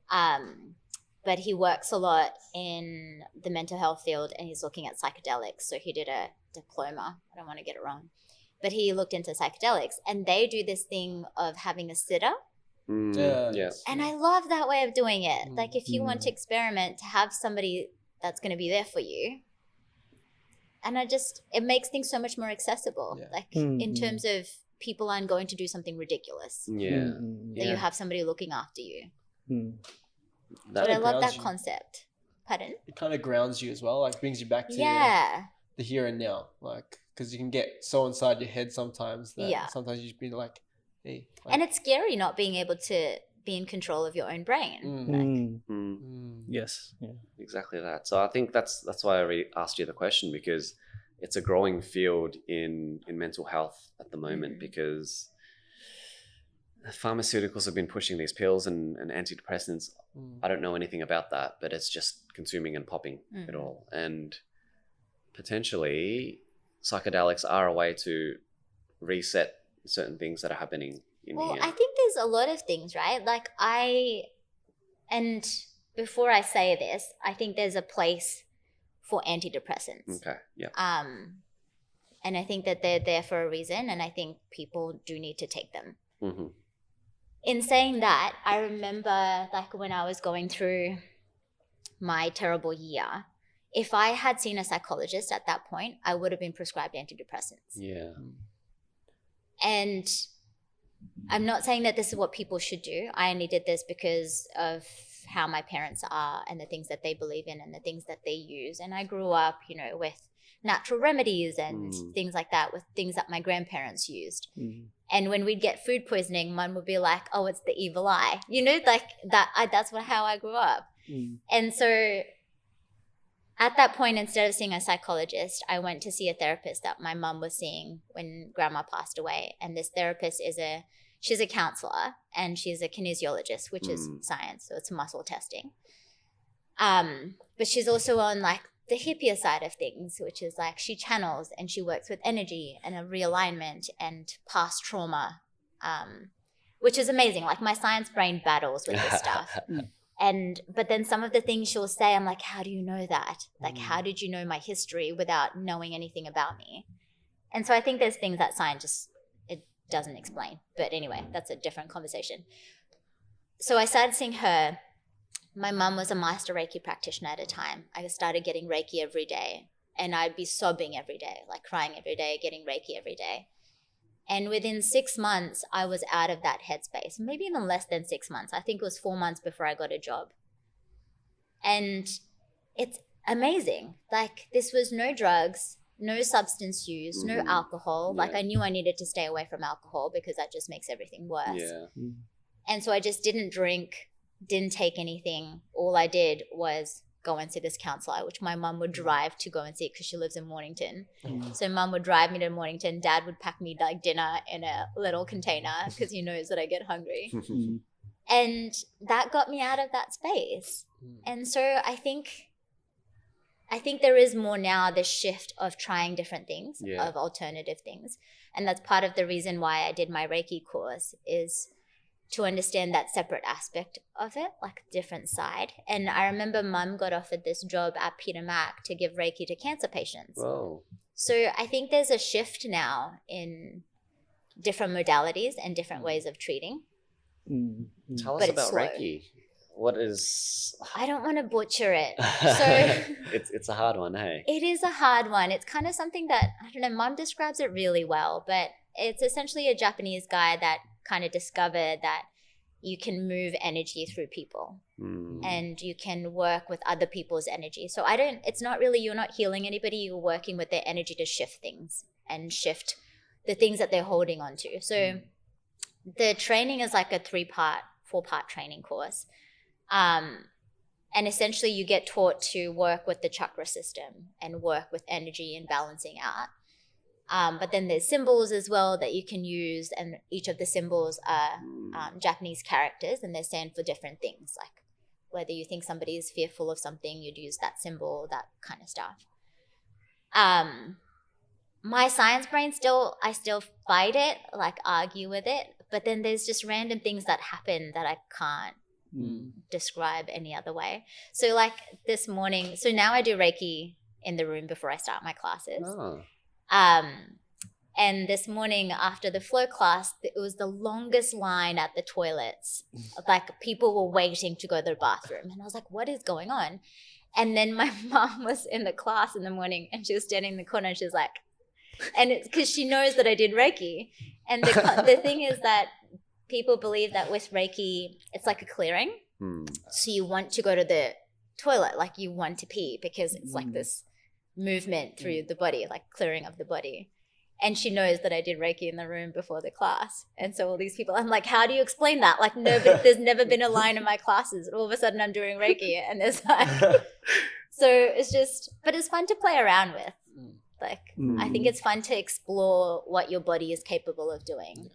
but he works a lot in the mental health field, and he's looking at psychedelics. So he did a diploma. I don't want to get it wrong. But he looked into psychedelics, and they do this thing of having a sitter. Yeah. And I love that way of doing it. Like if you want to experiment, to have somebody that's going to be there for you. And it makes things so much more accessible. Like in terms of people aren't going to do something ridiculous. Yeah. That you have somebody looking after you. That But I love grounds that you. concept. Pardon? It kind of grounds you as well, like brings you back to Yeah. the here and now, like because you can get so inside your head sometimes that Yeah. sometimes you just be like, hey, like, And it's scary not being able to be in control of your own brain. Yes. Yeah. Exactly that. So I think that's why I asked you the question, because it's a growing field in mental health at the moment, because pharmaceuticals have been pushing these pills and antidepressants. I don't know anything about that, but it's just consuming and popping it all. And potentially psychedelics are a way to reset certain things that are happening in Well, here. I think there's a lot of things, right? Like and before I say this, I think there's a place for antidepressants. Okay. Yeah. And I think that they're there for a reason, and I think people do need to take them. Mm-hmm. In saying that, I remember like when I was going through my terrible year, if I had seen a psychologist at that point, I would have been prescribed antidepressants. Yeah. And I'm not saying that this is what people should do. I only did this because of how my parents are and the things that they believe in and the things that they use. And I grew up, you know, with natural remedies and things like that, with things that my grandparents used. And when we'd get food poisoning, Mum would be like, oh, it's the evil eye. You know, like that. That's how I grew up. And so at that point, instead of seeing a psychologist, I went to see a therapist that my mum was seeing when grandma passed away. And this therapist she's a counselor and she's a kinesiologist, which is science. So it's muscle testing. But she's also on like the hippier side of things, which is like she channels and she works with energy and a realignment and past trauma, which is amazing. Like my science brain battles with this stuff. But then some of the things she'll say, I'm like, how do you know that? Like, how did you know my history without knowing anything about me? And so I think there's things that science just, it doesn't explain. But anyway, that's a different conversation. So I started seeing her. My mum was a master Reiki practitioner at a time. I started getting Reiki every day, and I'd be sobbing every day, like crying every day, getting Reiki every day. And within 6 months, I was out of that headspace, maybe even less than 6 months. I think it was 4 months before I got a job. And it's amazing. Like this was no drugs, no substance use, no alcohol. Like I knew I needed to stay away from alcohol because that just makes everything worse. Yeah. And so I just didn't drink, didn't take anything. All I did was go and see this counselor, which my mum would drive to go and see because she lives in Mornington. So mum would drive me to Mornington. Dad would pack me like dinner in a little container because he knows that I get hungry. And that got me out of that space. And so I think there is more now, this shift of trying different things, of alternative things. And that's part of the reason why I did my Reiki course, is to understand that separate aspect of it, like different side. And I remember Mum got offered this job at Peter Mac to give Reiki to cancer patients. Whoa. So I think there's a shift now in different modalities and different ways of treating. Tell us But it's about slow. Reiki. What is... I don't want to butcher it. So it's a hard one, hey? it is a hard one. It's kind of something that, I don't know, Mum describes it really well, but it's essentially a Japanese guy that kind of discovered that you can move energy through people and you can work with other people's energy. So it's not really, you're not healing anybody, you're working with their energy to shift things and shift the things that they're holding on to. So the training is like a 4-part training course. And essentially you get taught to work with the chakra system and work with energy and balancing out. But then there's symbols as well that you can use, and each of the symbols are Japanese characters, and they stand for different things. Like whether you think somebody is fearful of something, you'd use that symbol, that kind of stuff. My science brain I still fight it, like argue with it, but then there's just random things that happen that I can't describe any other way. So like this morning, so now I do Reiki in the room before I start my classes. Oh. And this morning after the flow class, it was the longest line at the toilets. Like people were waiting to go to the bathroom. And I was like, what is going on? And then my mom was in the class in the morning and she was standing in the corner and she was like, And it's because she knows that I did Reiki. And the thing is that people believe that with Reiki, it's like a clearing. So you want to go to the toilet, like you want to pee, because it's like this movement through the body, like clearing of the body. And she knows that I did Reiki in the room before the class. And so all these people, I'm like, how do you explain that? Like, there's never been a line in my classes. All of a sudden I'm doing Reiki. And there's like, so it's just, but it's fun to play around with. Like, I think it's fun to explore what your body is capable of doing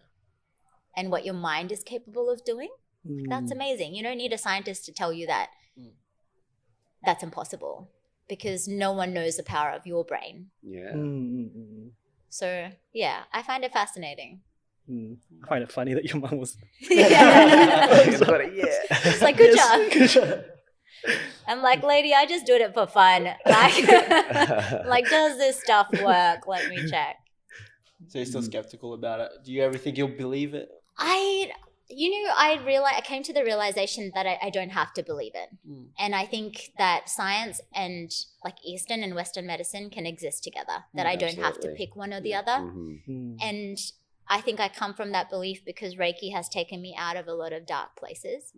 and what your mind is capable of doing. That's amazing. You don't need a scientist to tell you that that's impossible, because no one knows the power of your brain. Yeah. So, yeah, I find it fascinating. I find it funny that your mum was... It's like, good job. I'm like, lady, I just do it for fun. Like, does this stuff work? Let me check. So you're still skeptical about it? Do you ever think you'll believe it? I came to the realization that I don't have to believe it. And I think that science and like Eastern and Western medicine can exist together, that I don't have to pick one or the other. And I think I come from that belief because Reiki has taken me out of a lot of dark places.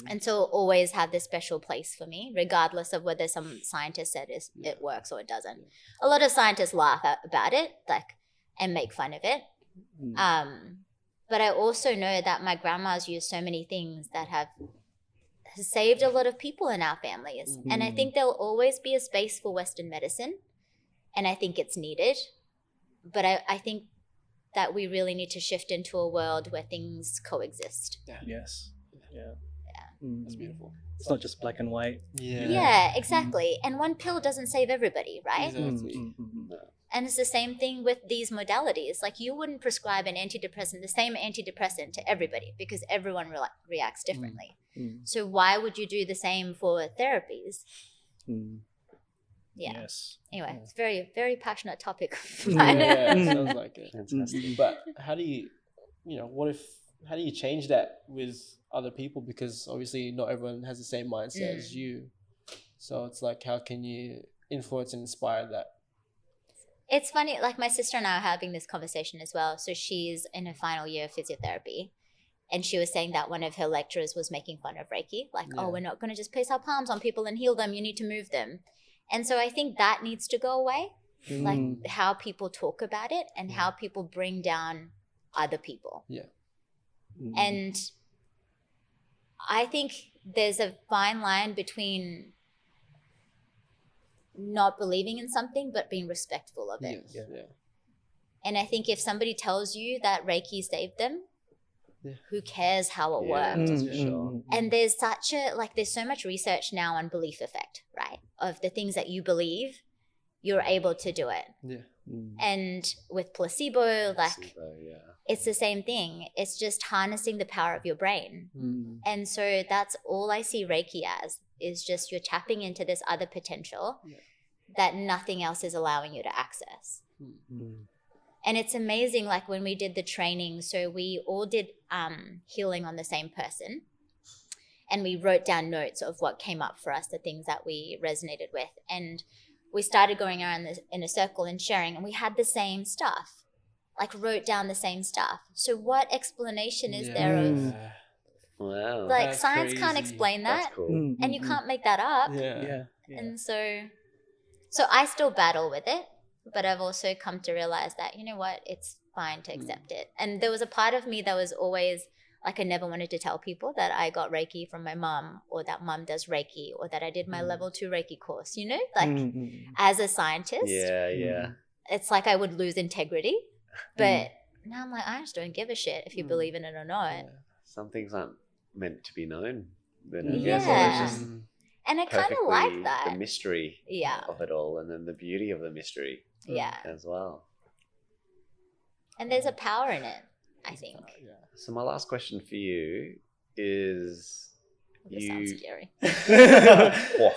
And so it'll always have this special place for me, regardless of whether some scientist said it works or it doesn't. A lot of scientists laugh about it, like, and make fun of it. But I also know that my grandma's used so many things that have saved a lot of people in our families. And I think there'll always be a space for Western medicine. And I think it's needed. But I think that we really need to shift into a world where things coexist. Yes. Yeah. That's beautiful. It's not just black and white. Yeah, exactly. And one pill doesn't save everybody, right? Exactly. And it's the same thing with these modalities. Like, you wouldn't prescribe an antidepressant, the same antidepressant, to everybody, because everyone reacts differently. So why would you do the same for therapies? Yeah. Yes. Anyway, it's a very, very passionate topic. Yeah, it sounds like it. Fantastic. But how do you how do you change that with other people? Because obviously not everyone has the same mindset as you. So it's like, how can you influence and inspire that? It's funny, like my sister and I are having this conversation as well. So she's in her final year of physiotherapy. And she was saying that one of her lecturers was making fun of Reiki. Like, oh, we're not going to just place our palms on people and heal them. You need to move them. And so I think that needs to go away. Like how people talk about it and how people bring down other people. And I think there's a fine line between not believing in something but being respectful of it. And I think if somebody tells you that Reiki saved them, who cares how it worked? That's for sure. And there's there's so much research now on belief effect, right? Of the things that you believe, you're able to do it. And with placebo, it's the same thing. It's just harnessing the power of your brain. And so that's all I see Reiki as, is just you're tapping into this other potential that nothing else is allowing you to access. And it's amazing, like when we did the training, so we all did healing on the same person. And we wrote down notes of what came up for us, the things that we resonated with. And we started going around in a circle and sharing, and we had the same stuff, like wrote down the same stuff. So what explanation is there of, wow, like, that's science can't crazy. explain that. That's cool. And you can't make that up. And so I still battle with it, but I've also come to realize that, you know what, it's fine to accept it. And there was a part of me that was always like, I never wanted to tell people that I got Reiki from my mom, or that mom does Reiki, or that I did my level 2 Reiki course, you know, like as a scientist, it's like I would lose integrity. But now I'm like, I just don't give a shit if you believe in it or not. Some things aren't meant to be known. But I Yeah. guess it's just And I kind of like perfectly that. the mystery of it all, and then the beauty of the mystery as well. And there's a power in it, I think. So my last question for you is, This sounds scary.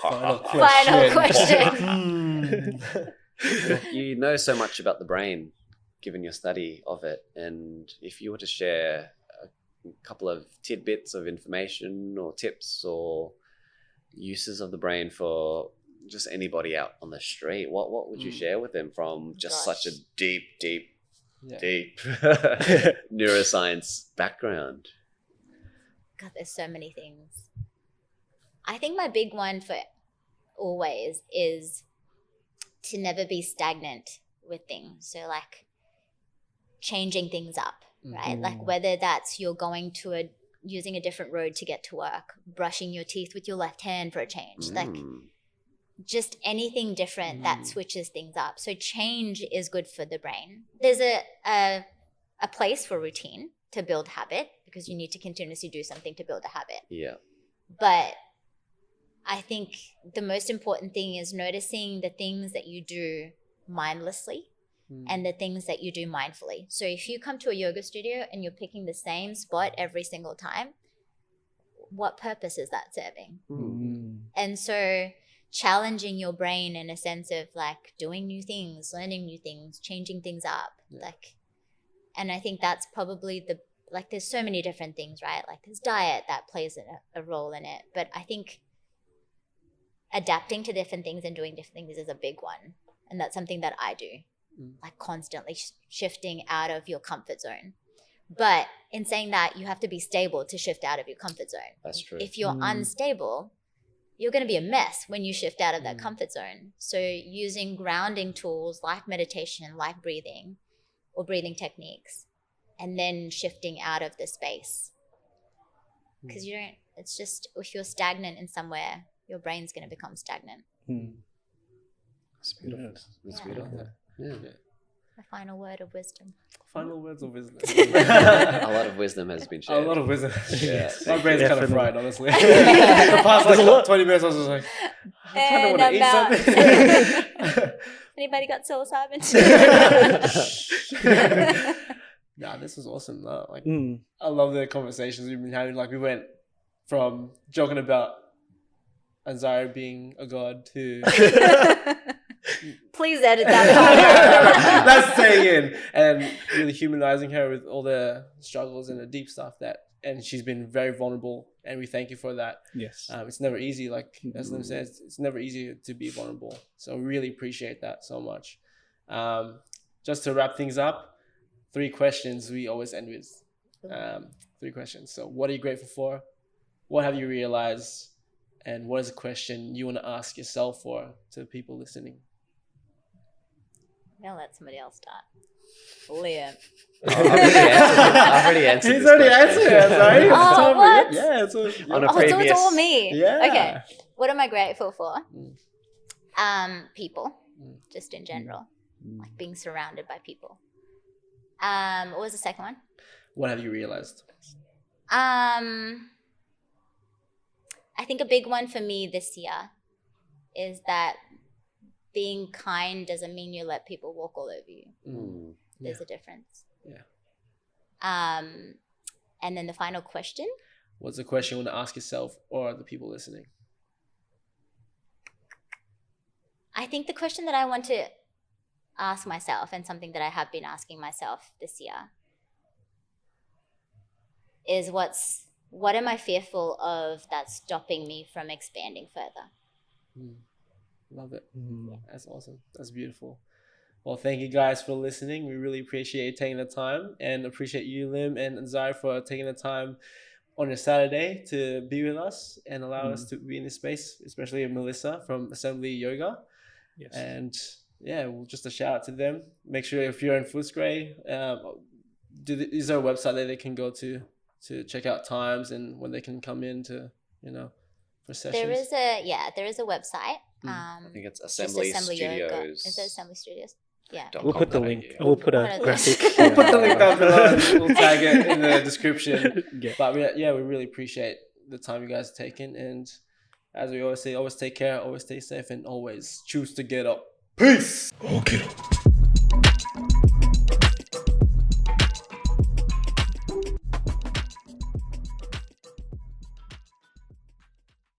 Final Final question. you know so much about the brain, given your study of it, and if you were to share a couple of tidbits of information or tips or uses of the brain for just anybody out on the street, what would you share with them from just such a deep neuroscience background? God, there's so many things. I think my big one for always is to never be stagnant with things. So like changing things up, right? Like whether that's you're going to using a different road to get to work, brushing your teeth with your left hand for a change, like just anything different that switches things up. So change is good for the brain. There's a place for routine to build habit, because you need to continuously do something to build a habit. Yeah. But I think the most important thing is noticing the things that you do mindlessly and the things that you do mindfully. So if you come to a yoga studio and you're picking the same spot every single time, what purpose is that serving? And so challenging your brain in a sense of like doing new things, learning new things, changing things up. Like, and I think that's probably there's so many different things, right? Like there's diet that plays a role in it. But I think adapting to different things and doing different things is a big one. And that's something that I do, like constantly shifting out of your comfort zone. But in saying that, you have to be stable to shift out of your comfort zone. That's true. If you're unstable, you're going to be a mess when you shift out of that comfort zone. So using grounding tools like meditation, like breathing or breathing techniques, and then shifting out of the space. Because it's just, if you're stagnant in somewhere, your brain's going to become stagnant. That's beautiful. That's beautiful. Yeah. A final word of wisdom. Final words of wisdom. A lot of wisdom has been A shared. lot of wisdom. Yeah. My brain's kind of Definitely. fried, honestly. The past like 20 minutes, I was just like, I kind of want to eat something. Anybody got psilocybin? Nah, this was awesome. Like, I love the conversations we've been having. Like, we went from joking about Anzari being a god to Please edit that. that's staying in, and really humanizing her with all the struggles and the deep stuff and she's been very vulnerable, and we thank you for that. Yes. It's never easy, like as Liem says, it's never easy to be vulnerable. So really appreciate that so much. Just to wrap things up, 3 questions we always end with. 3 questions. So what are you grateful for? What have you realized? And what is a question you want to ask yourself for to the people listening? I'll let somebody else start. Liem. I've already answered He's this already question. answered it, sorry. Oh, what? Yeah, it's On a So it's previous- all me. Yeah. Okay. What am I grateful for? People, just in general, like being surrounded by people. What was the second one? What have you realized? I think a big one for me this year is that being kind doesn't mean you let people walk all over you. There's a difference. Yeah. And then the final question. What's the question you want to ask yourself or the people listening? I think the question that I want to ask myself, and something that I have been asking myself this year, is what am I fearful of that's stopping me from expanding further? Love it. That's awesome. That's beautiful. Well, thank you guys for listening. We really appreciate you taking the time, and appreciate you, Liem and Anzari, for taking the time on a Saturday to be with us and allow us to be in this space, especially Melissa from Assembly Yoga. Yes. And yeah, well, just a shout out to them. Make sure if you're in Footscray, is there a website that they can go to check out times and when they can come in to, for sessions? There is a website. I think it's Just Assembly Yoga. Studios. Is it Assembly Studios? Yeah. We'll put the link. We'll put a We'll graphic. We'll put the link down below and we'll tag it in the description. Yeah. But we really appreciate the time you guys have taken. And as we always say, always take care, always stay safe, and always choose to get up. Peace! Okiru.